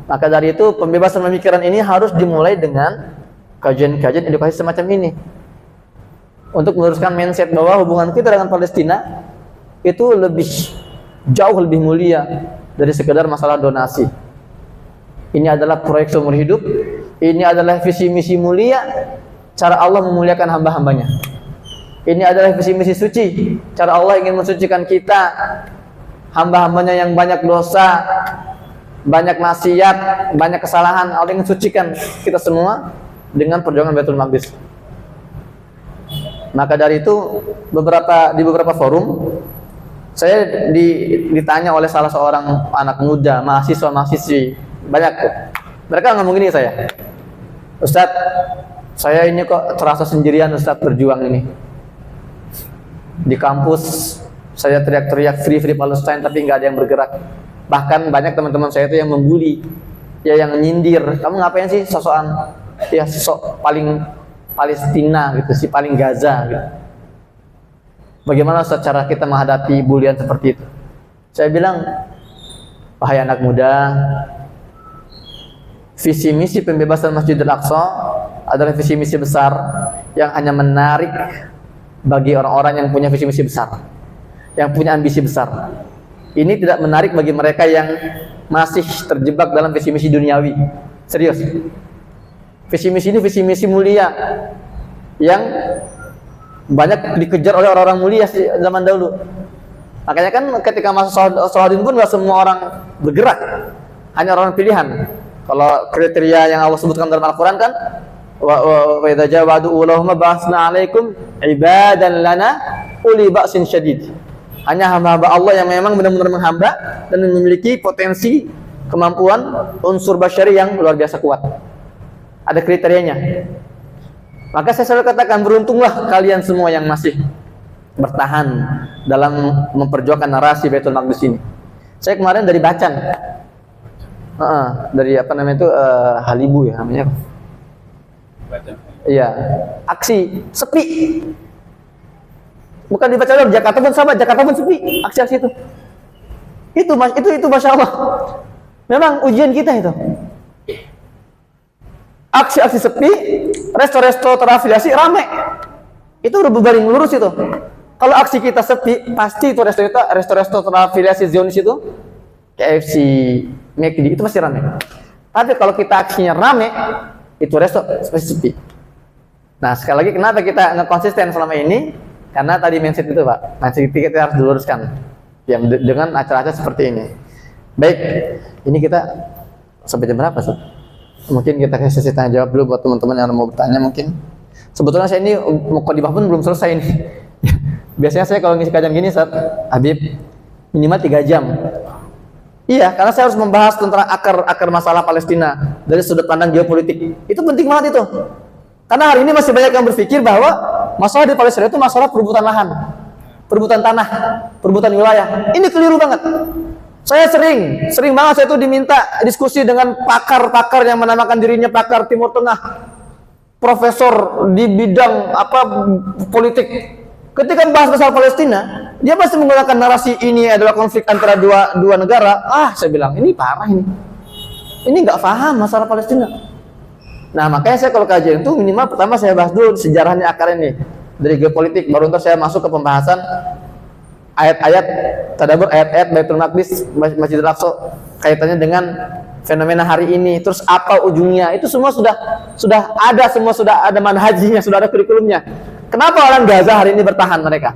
Maka dari itu pembebasan pemikiran ini harus dimulai dengan kajian-kajian edukasi semacam ini, untuk meluruskan mindset bahwa hubungan kita dengan Palestina itu jauh lebih mulia dari sekedar masalah donasi. Ini adalah proyek seumur hidup. Ini adalah visi misi mulia, cara Allah memuliakan hamba-hambanya. Ini adalah visi misi suci, cara Allah ingin mensucikan kita, hamba-hambanya yang banyak dosa, banyak maksiat, banyak kesalahan. Allah ingin sucikan kita semua dengan perjuangan Baitul Maqdis. Maka dari itu di beberapa forum saya ditanya oleh salah seorang anak muda, mahasiswa-mahasiswi, banyak tuh. Mereka ngomong gini saya, Ustadz, saya ini kok terasa sendirian Ustadz berjuang ini. Di kampus saya teriak-teriak free Palestine, tapi nggak ada yang bergerak. Bahkan banyak teman-teman saya itu yang membuli, ya, yang nyindir, kamu ngapain sih sosokan, ya sok paling Palestina gitu sih, paling Gaza gitu. Bagaimana secara kita menghadapi bulian seperti itu? Saya bilang, wahai anak muda, visi misi pembebasan Masjidil Aqsa adalah visi misi besar yang hanya menarik bagi orang-orang yang punya visi misi besar, yang punya ambisi besar. Ini tidak menarik bagi mereka yang masih terjebak dalam visi misi duniawi. Serius. Visi misi ini visi misi mulia yang banyak dikejar oleh orang-orang mulia zaman dahulu. Makanya kan ketika masa Salahuddin pun nggak semua orang bergerak, hanya orang pilihan. Kalau kriteria yang Allah sebutkan dalam Al-Quran kan, wa idza jawadu ulama ba'atsna 'alaikum ibadan lana uli ba'sin syadid. Hanya hamba-hamba Allah yang memang benar-benar menghamba dan memiliki potensi, kemampuan, unsur basyari yang luar biasa kuat. Ada kriterianya. Maka saya selalu katakan, beruntunglah kalian semua yang masih bertahan dalam memperjuangkan narasi Baitul Maqdis ini. Saya kemarin dari Bacan, dari apa namanya itu, Halibu ya namanya. Iya, aksi sepi. Bukan di Bacan, Jakarta pun sama, Jakarta pun sepi aksi-aksi itu. Itu Masya Allah. Memang ujian kita itu. Aksi-aksi sepi, resto-resto terafiliasi rame. Itu udah berbaring lurus itu. Kalau aksi kita sepi, pasti itu resto-resto terafiliasi Zionis itu, KFC, McD, itu pasti rame. Tapi kalau kita aksinya rame, itu resto pasti sepi. Nah, sekali lagi kenapa kita nggak konsisten selama ini? Karena tadi mindset itu, Pak. Mindset kita harus diluruskan. Ya, dengan acara-acara seperti ini. Baik, ini kita sampai jam berapa, sih? Mungkin kita kasih sesi tanya jawab dulu buat teman-teman yang mau bertanya mungkin. Sebetulnya saya ini mukadimah pun belum selesai nih. Biasanya saya kalau ngisi kajian gini, Ustaz Habib, minimal 3 jam. Iya, karena saya harus membahas tentang akar masalah Palestina dari sudut pandang geopolitik. Itu penting banget itu. Karena hari ini masih banyak yang berpikir bahwa masalah di Palestina itu masalah perebutan lahan, perebutan tanah, perebutan wilayah. Ini keliru banget. Saya sering banget saya itu diminta diskusi dengan pakar-pakar yang menamakan dirinya pakar Timur Tengah, profesor di bidang politik. Ketika membahas masalah Palestina, dia pasti menggunakan narasi ini adalah konflik antara dua negara. Saya bilang ini parah ini. Ini nggak paham masalah Palestina. Nah, makanya saya kalau kajian itu minimal pertama saya bahas dulu sejarahnya, akarnya nih. dari geopolitik. Baru ntar saya masuk ke pembahasan ayat-ayat tadabbur, ayat-ayat Baitul Maqdis, Masjidil Aqsa, kaitannya dengan fenomena hari ini. Terus apa ujungnya? Itu semua sudah ada, semua sudah ada manhajinya, sudah ada kurikulumnya. Kenapa orang Gaza hari ini bertahan mereka?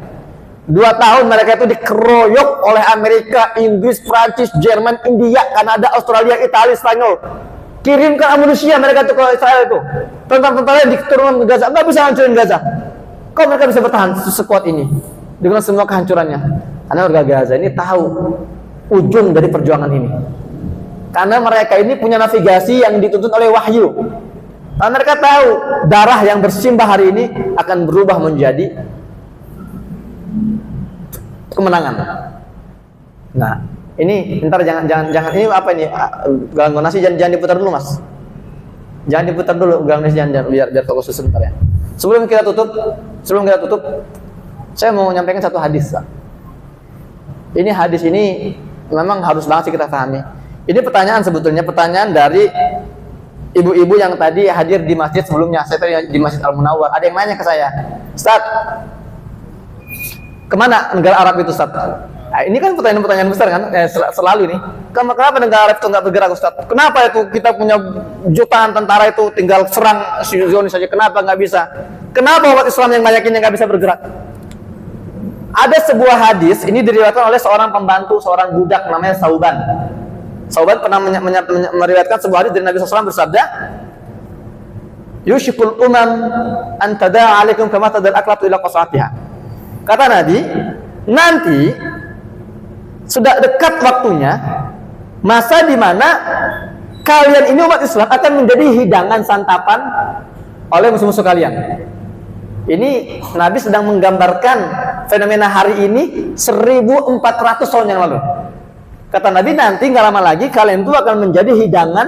2 tahun mereka itu dikeroyok oleh Amerika, Inggris, Prancis, Jerman, India, Kanada, Australia, Italia, Spanyol. Kirimkan amunisi mereka itu ke Israel itu. Tentara-tentaranya diturunkan ke Gaza, nggak bisa hancurin Gaza. Kok mereka bisa bertahan sekuat ini dengan semua kehancurannya? Karena warga Gaza ini tahu ujung dari perjuangan ini. Karena mereka ini punya navigasi yang dituntut oleh wahyu. Karena mereka tahu darah yang bersimbah hari ini akan berubah menjadi kemenangan. Nah, ini ntar jangan ini apa ini? Ganggu nasi jangan diputar dulu, Mas. Jangan diputar dulu, ganggu nasi jangan biar fokus sebentar ya. Sebelum kita tutup, saya mau menyampaikan satu hadis. Ini hadis ini memang harus banget sih kita pahami. Ini pertanyaan sebetulnya, pertanyaan dari ibu-ibu yang tadi hadir di masjid sebelumnya. Saya tadi di Masjid Al-Munawwar. Ada yang nanya ke saya, Ustaz, kemana negara Arab itu, Ustaz? Nah, ini kan pertanyaan besar kan, selalu ini. Kenapa negara Arab itu nggak bergerak, Ustaz? Kenapa itu kita punya jutaan tentara itu tinggal serang Zionis saja? Kenapa nggak bisa? Kenapa umat Islam yang banyak ini nggak bisa bergerak? Ada sebuah hadis, ini diriwayatkan oleh seorang pembantu, seorang budak namanya Sauban. Sauban pernah meriwayatkan sebuah hadis dari Nabi SAW bersabda, "Yushikul umam an tada'a alaikum kama tada'al aklatu ila qasatiha." Kata Nabi, nanti sudah dekat waktunya, masa di mana kalian ini umat Islam akan menjadi hidangan santapan oleh musuh-musuh kalian. Ini Nabi sedang menggambarkan fenomena hari ini 1400 tahun yang lalu. Kata Nabi, nanti nggak lama lagi kalian itu akan menjadi hidangan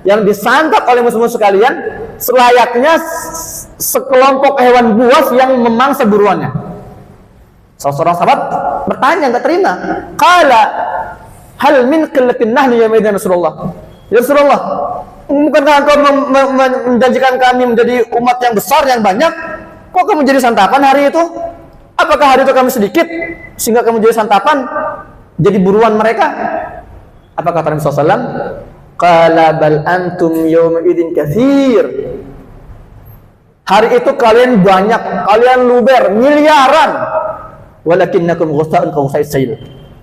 yang disantap oleh musuh-musuh kalian selayaknya sekelompok hewan buas yang memangsa buruannya. Seorang sahabat bertanya, nggak terima. Qala hal min qillatin nahnu ya Rasulullah. Ya Rasulullah, bukankah engkau menjanjikan kami menjadi umat yang besar, yang banyak? Kok kamu jadi santapan hari itu? Apakah hari itu kami sedikit sehingga kamu jadi santapan, jadi buruan mereka? Apa kata Nabi SAW? Qala bal antum yawma idzin katsir. Hari itu kalian banyak, kalian luber, miliaran. Walakinnakum ghusaa'un kaghusaa'is sail.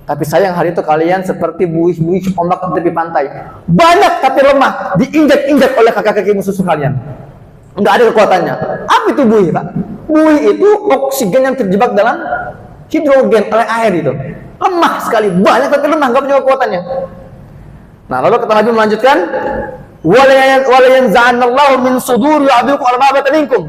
Tapi sayang hari itu kalian seperti buih-buih ombak di tepi pantai. Banyak tapi lemah, diinjak-injak oleh kaki-kaki musuh kalian. Enggak ada kekuatannya. Apa itu buih, Pak? Buih itu oksigen yang terjebak dalam hidrogen oleh air itu. Lemah sekali, banyak tapi lemah, enggak punya kekuatannya. Nah, lalu kata Nabi melanjutkan, wala yanza'anallahu min suduri adukum al-mabata minkum.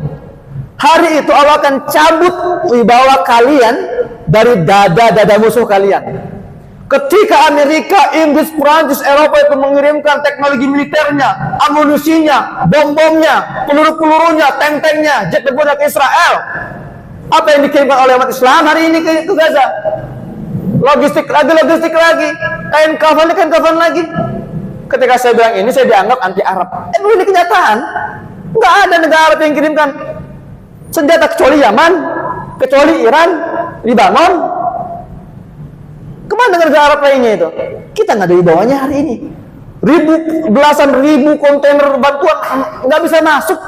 Hari itu Allah akan cabut wibawa kalian dari dada-dada musuh kalian. Ketika Amerika, Inggris, Prancis, Eropa itu mengirimkan teknologi militernya, amunisinya, bom-bomnya, peluru-pelurunya, tank-tanknya, jet tempurnya ke Israel, apa yang dikirimkan oleh umat Islam hari ini ke Gaza? Logistik lagi, kain kafan lagi. Ketika saya bilang ini, saya dianggap anti-Arab. Ini kenyataan. Nggak ada negara Arab yang kirimkan senjata kecuali Yaman, kecuali Iran, Libanon. Kemana negara Arab lainnya itu? Kita nggak ada di bawahnya hari ini. Belasan ribu kontainer bantuan nggak bisa masuk.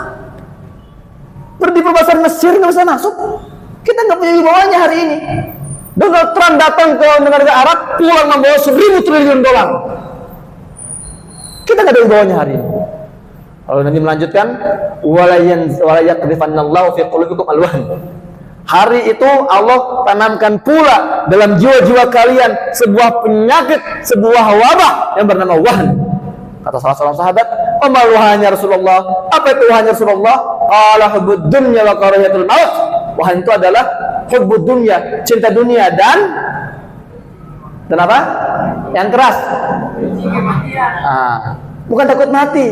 Di perbatasan Mesir nggak bisa masuk. Kita nggak punya di bawahnya hari ini. Donald Trump datang ke negara Arab, pulang membawa 1.000 triliun dolar. Kita nggak ada di bawahnya hari ini. Lalu Nabi melanjutkan, wala yaqdhifannallahu fi qulubikum alwan. Hari itu Allah tanamkan pula dalam jiwa-jiwa kalian sebuah penyakit, sebuah wabah yang bernama wahan. Kata salah seorang sahabat, "Amal wahannya Rasulullah?" Apa itu wahannya Rasulullah? Qala hubbud dunya wa karahiyatul maut. Wahan itu adalah hubbud dunya, cinta dunia dan apa? Yang keras. Bukan takut mati.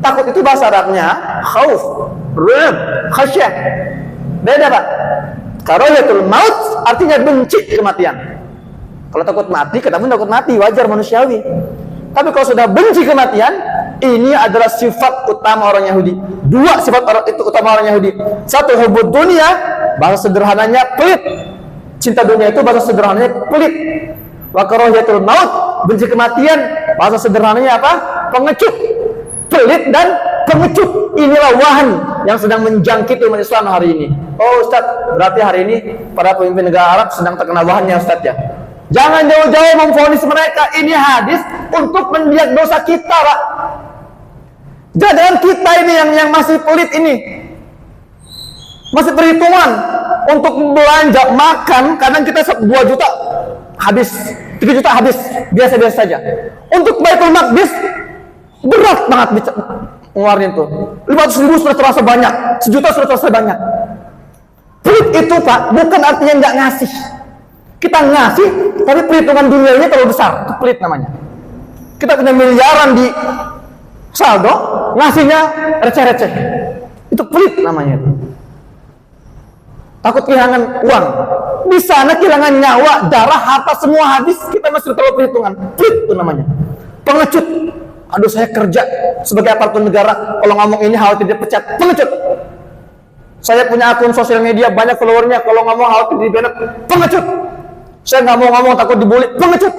Takut itu bahasa Arabnya khauf, ru'b, khasyah. Beda, Pak. Karahiyatul maut artinya benci kematian. Kalau takut mati, kenapa takut mati? Wajar, manusiawi. Tapi kalau sudah benci kematian, ini adalah sifat utama orang Yahudi. Dua sifat itu utama orang Yahudi. Satu, hubbud dunia, bahasa sederhananya pelit. Cinta dunia itu bahasa sederhananya pelit. Wa karahiyatul maut, benci kematian, bahasa sederhananya apa? Pengecut. Pelit dan pengecut. Inilah wahan yang sedang menjangkiti umat Islam hari ini. Oh Ustaz, berarti hari ini para pemimpin negara Arab sedang terkena wahannya Ustaz ya. Jangan jauh-jauh memvonis mereka. Ini hadis untuk mendiagnosa kita, Pak. Jangan kita ini yang masih pelit ini, masih perhitungan untuk belanja makan. Kadang kita 2 juta habis, 3 juta habis, biasa-biasa saja. Untuk Baitul Maqdis berat banget ngeluarin tuh. 500.000 sudah terasa banyak, 1 juta sudah terasa banyak. Pelit itu Pak, bukan artinya nggak ngasih. Kita ngasih, tapi perhitungan dunianya terlalu besar. Itu pelit namanya. Kita punya miliaran di saldo, ngasihnya receh-receh. Itu pelit namanya itu. Takut kehilangan uang. Di sana kehilangan nyawa, darah, harta semua habis. Kita masih terlalu perhitungan. Pelit itu namanya. Pengecut. Aduh, saya kerja sebagai aparatur negara, kalau ngomong ini khawatir dipecat. Pengecut. Saya punya akun sosial media banyak followernya, kalau ngomong khawatir dibanet. Pengecut. Saya nggak mau ngomong takut dibully. Pengecut.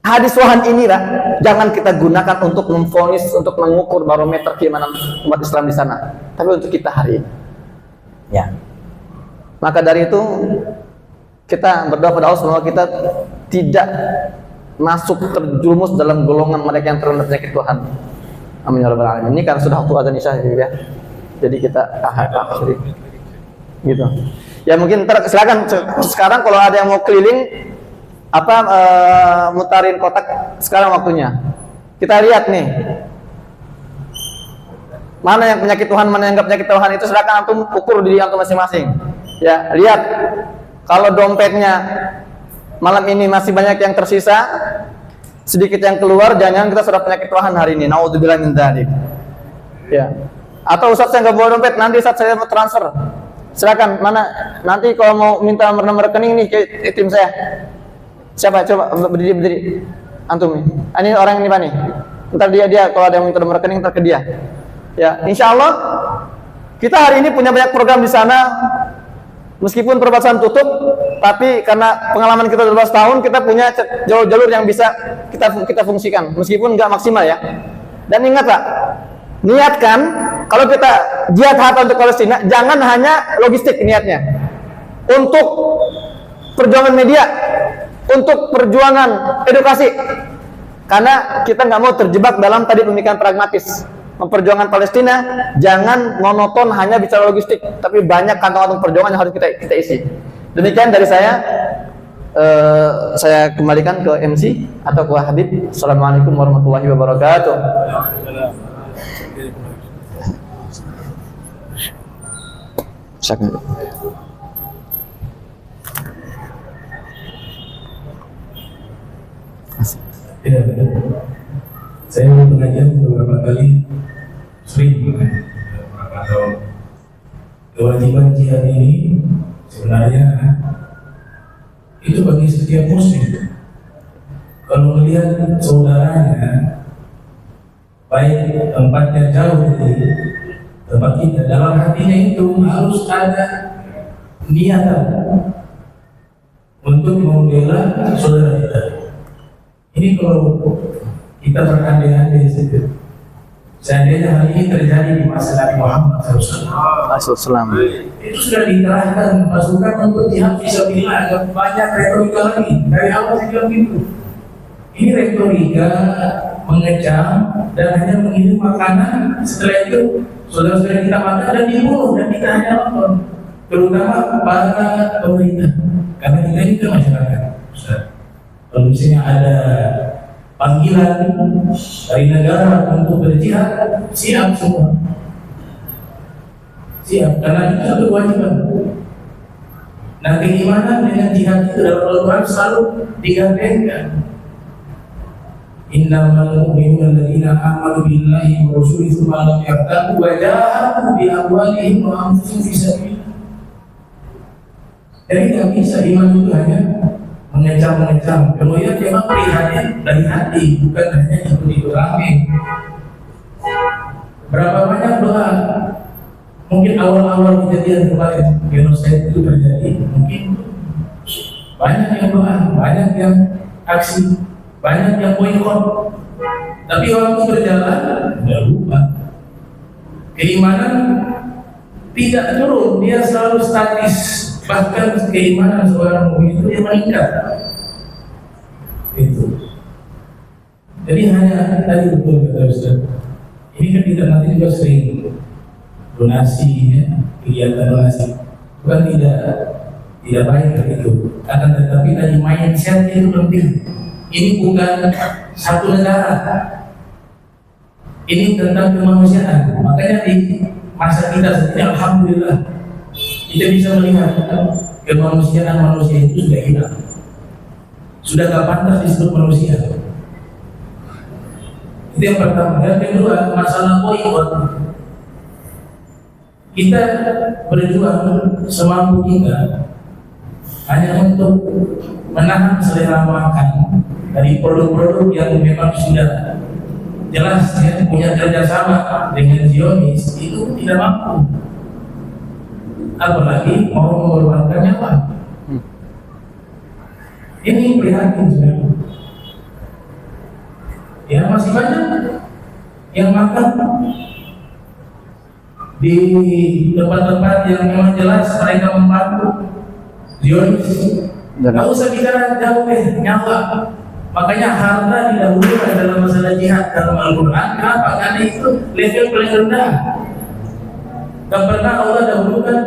Hadis wahan inilah jangan kita gunakan untuk memvonis, untuk mengukur barometer keimanan umat Islam di sana, tapi untuk kita hari ini. Ya. Maka dari itu kita berdoa pada Allah semoga kita tidak masuk terjerumus dalam golongan mereka yang terkena penyakit Tuhan. Amin ya rabbal alamin. Ini karena sudah waktu azan isya ya. Jadi kita akhiri. Gitu. Ya mungkin silakan sekarang kalau ada yang mau keliling mutarin kotak sekarang waktunya. Kita lihat nih. Mana yang penyakit Tuhan, mana yang enggak penyakit Tuhan, itu silakan antum ukur diri antum masing-masing. Ya, lihat. Kalau dompetnya malam ini masih banyak yang tersisa, sedikit yang keluar, jangan kita sudah penyakit Tuhan hari ini. Naudzubillah min dzalik. Ya. Atau Ustaz saya nggak bawa dompet, nanti Ustaz saya mau transfer. Silakan, mana nanti kalau mau minta nomor rekening nih ke tim saya. Siapa? Coba berdiri. Antum nih. Ini orang ini Pak nih. Ntar dia kalau ada yang minta nomor rekening ntar ke dia. Ya, insya Allah kita hari ini punya banyak program di sana. Meskipun perbatasan tutup, tapi karena pengalaman kita 12 tahun, kita punya jalur-jalur yang bisa kita fungsikan. Meskipun nggak maksimal ya. Dan ingat Pak, niatkan kalau kita jihad harta untuk Palestina, jangan hanya logistik niatnya. Untuk perjuangan media, untuk perjuangan edukasi, karena kita nggak mau terjebak dalam tadi pemikiran pragmatis. Memperjuangkan Palestina jangan monoton hanya bicara logistik, tapi banyak kantong-kantong perjuangan yang harus kita isi. Demikian dari saya kembalikan ke MC atau ke Habib. Assalamualaikum warahmatullahi wabarakatuh. Ya, saya mengajar beberapa kali, sering beberapa tahun. Kewajiban jihad ini sebenarnya itu bagi setiap muslim. Kalau melihat saudaranya, baik tempatnya jauh dari tempat kita, dalam hatinya itu harus ada niatan untuk membela saudara kita. Ini kalau kita berandai-andai saja, seandainya hal ini terjadi di masa Nabi Muhammad SAW, itu sudah dikerahkan pasukan untuk jihad fisabilillah, agak banyak retorika lagi dari awal saya bilang gitu. Ini retorika mengecam dan hanya mengirim makanan. Setelah itu saudara-saudara kita makan dan dibunuh, dan kita hanya nonton, terutama para pemerintah, karena kita ini ke masyarakat. Kalau misalnya ada panggilan dari negara untuk berjihad, siap semua. Siap, karena itu satu kewajiban. Nah, keimanan dengan jihad itu dalam Al-Quran selalu digandengkan. Innamal mu'minuna alladziina aamanu billahi wa rasulihi tsumma lam yartabu wa jaahadu bi amwalihim wa anfusihim fi sabilillah. Jadi tidak bisa iman itu hanya mengecam. Kemudian memang pilihannya dari hati, bukan hanya yang diulangi. Berapa banyak doa mungkin awal-awal kejadian kemarin genosida itu terjadi, mungkin banyak yang doa, banyak yang aksi, banyak yang boikot. Tapi waktu berjalan, udah lupa. Keimanan tidak turun, dia selalu statis. Bahkan keimanan seorang mukmin itu dia meningkat. Itu. Jadi hanya tadi betul kata Ustaz. Ini kan kita nanti juga sering donasi, ya, kegiatan donasi. Bukan tidak baik begitu. Akan tetapi tadi mindset itu penting. Ini bukan satu negara. Ini tentang kemanusiaan. Makanya di masa kita saat ini, alhamdulillah, kita bisa melihat kemanusiaan manusia itu sudah hilang. Sudah tak pantas disebut manusia. Itu yang pertama. Yang kedua, masalah boikot. Kita berjuang semampu kita hanya untuk menahan selera makan dari produk-produk yang memang sudah jelas ya, punya kerjasama dengan Zionis, itu tidak mampu. Apalagi mau mengorbankan nyawa. Ini prihatin sebenarnya. Ya masih banyak yang makan di tempat-tempat yang memang jelas mereka membantu Zionis. Tidak usah bicara jauh deh, nyawa. Makanya harta didahulukan dalam masalah jihad dalam Al-Quran. Kenapa? Karena itu level paling rendah. Tak pernah Allah dahulukan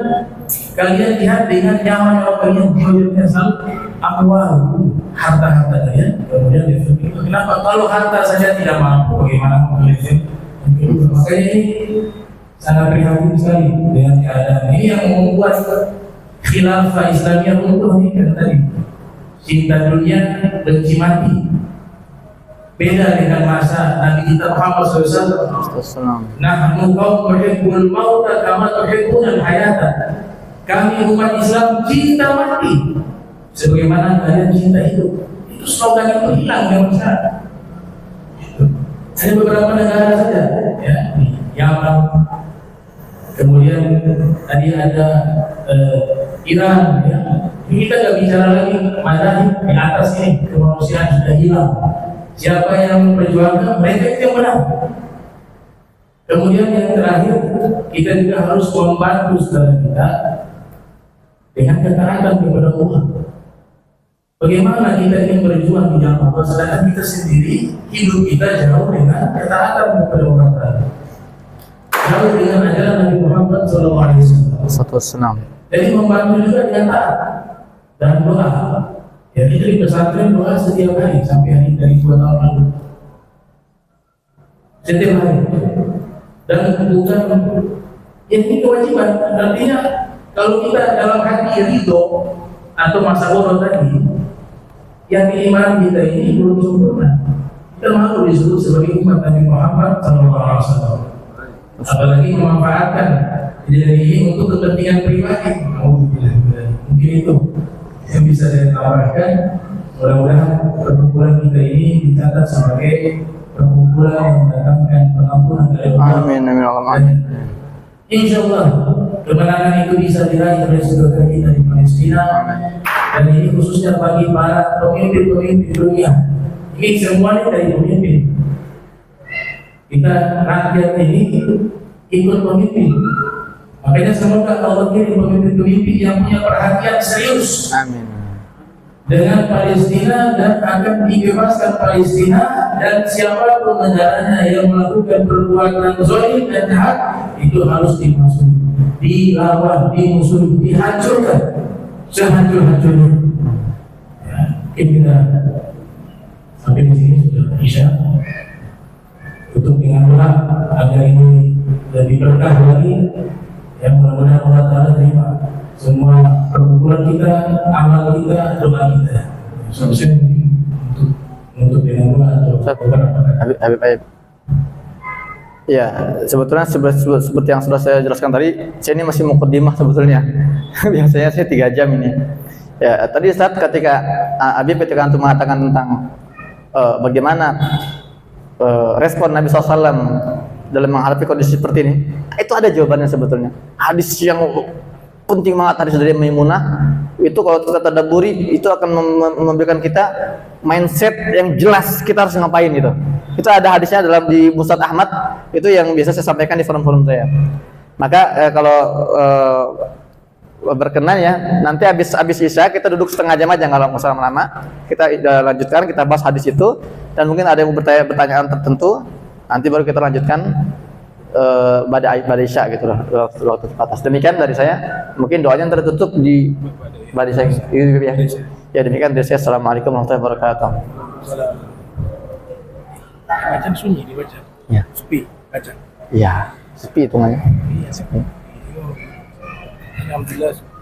kalian jihad dengan nyawa kalian. Jihadnya selalu amwal, harta-harta kalian. Kemudian level itu. Kenapa? Kalau harta saja tidak mampu, bagaimana mau level? Makanya ini sangat prihatin sekali dengan keadaan ini yang membuat khilafah Islamiyah runtuh ini kan tadi. Cinta dunia, benci mati. Beda dengan masa Nabi kita Muhammad SAW. Nahnu qaum tuhibbul mauta kama tuhibbunal hayata. Kami umat Islam cinta mati sebagaimana kalian cinta hidup. Itu slogan itu hilang dari masyarakat. Hanya beberapa negara saja, ya, Yaman. Kemudian tadi ada Iran, ya. Kita nggak bicara lagi mazhab di atas ini, kemanusiaan sudah hilang. Siapa yang memperjuangkan, mereka itu yang menang. Kemudian yang terakhir, kita juga harus membantu saudara kita dengan ketaatan kepada Allah. Bagaimana kita ingin berjuang di jalan Allah, sedangkan kita sendiri hidup kita jauh dengan ketaatan kepada orang lain. Jauh dengan ajaran Nabi Muhammad SAW. Jadi membantu juga dengan taat dan doa. Ya kita di pesantren doa setiap hari sampai hari dari 2 tahun lalu. Setiap hari. Dan bukan ya ini kewajiban. Artinya kalau kita dalam hati ridho atau masa bodoh tadi, yang iman kita ini belum sempurna. Kita malu disebut sebagai umat Nabi Muhammad SAW. Apalagi memanfaatkan kejadian ini untuk kepentingan pribadi. Mungkin itu yang bisa saya tambahkan. Mudah-mudahan perkumpulan kita ini dicatat sebagai perkumpulan yang mendatangkan pengampunan dari Allah. Amin, amin, amin. Insya Allah kemenangan itu bisa diraih oleh saudara kita di Palestina. Dan ini khususnya bagi para pemimpin-pemimpin dunia. Ini semuanya dari pemimpin. Kita rakyat ini ikut pemimpin. Makanya semoga Allah kirim pemimpin-pemimpin yang punya perhatian serius. Amin. Dengan Palestina dan akan dibebaskan Palestina dan siapapun negaranya yang melakukan perbuatan zalim dan jahat itu harus dimusuhi, dilawan, dimusuhi, dihancurkan sehancur-hancurnya. Ya, mungkin kita sampai di sini sudah bisa. Tutup dengan doa agar ini lebih berkah lagi. Yang mudah-mudahan Allah Ta'ala terima semua perkumpulan kita, amal kita, doa kita. Seharusnya untuk dengan doa atau Habib. Ya, sebetulnya seperti yang sudah saya jelaskan tadi, saya ini masih mukadimah sebetulnya. Biasanya saya 3 jam ini. Ya, tadi saat ketika Habib ketika antum mengatakan tentang bagaimana respon Nabi SAW dalam menghadapi kondisi seperti ini? Itu ada jawabannya sebetulnya. Hadis yang penting banget, hadis dari Maimunah, itu kalau kita tadabburi itu akan memberikan kita mindset yang jelas kita harus ngapain gitu. Itu ada hadisnya dalam di Musnad Ahmad, itu yang biasa saya sampaikan di forum-forum saya. Maka kalau berkenan ya, nanti habis Isya kita duduk setengah jam aja, kalau nggak usah lama-lama. Kita lanjutkan, kita bahas hadis itu, dan mungkin ada yang bertanya pertanyaan tertentu, nanti baru kita lanjutkan pada Isya gitu loh, waktu terbatas. Demikian dari saya, mungkin doanya tertutup di pada Isya ya. Ya demikian dari saya. Assalamualaikum warahmatullahi wabarakatuh. Bacaan sunyi dibaca. Ya. Sepi baca. Iya, sepi hitungannya. Iya, sepi. Alhamdulillah.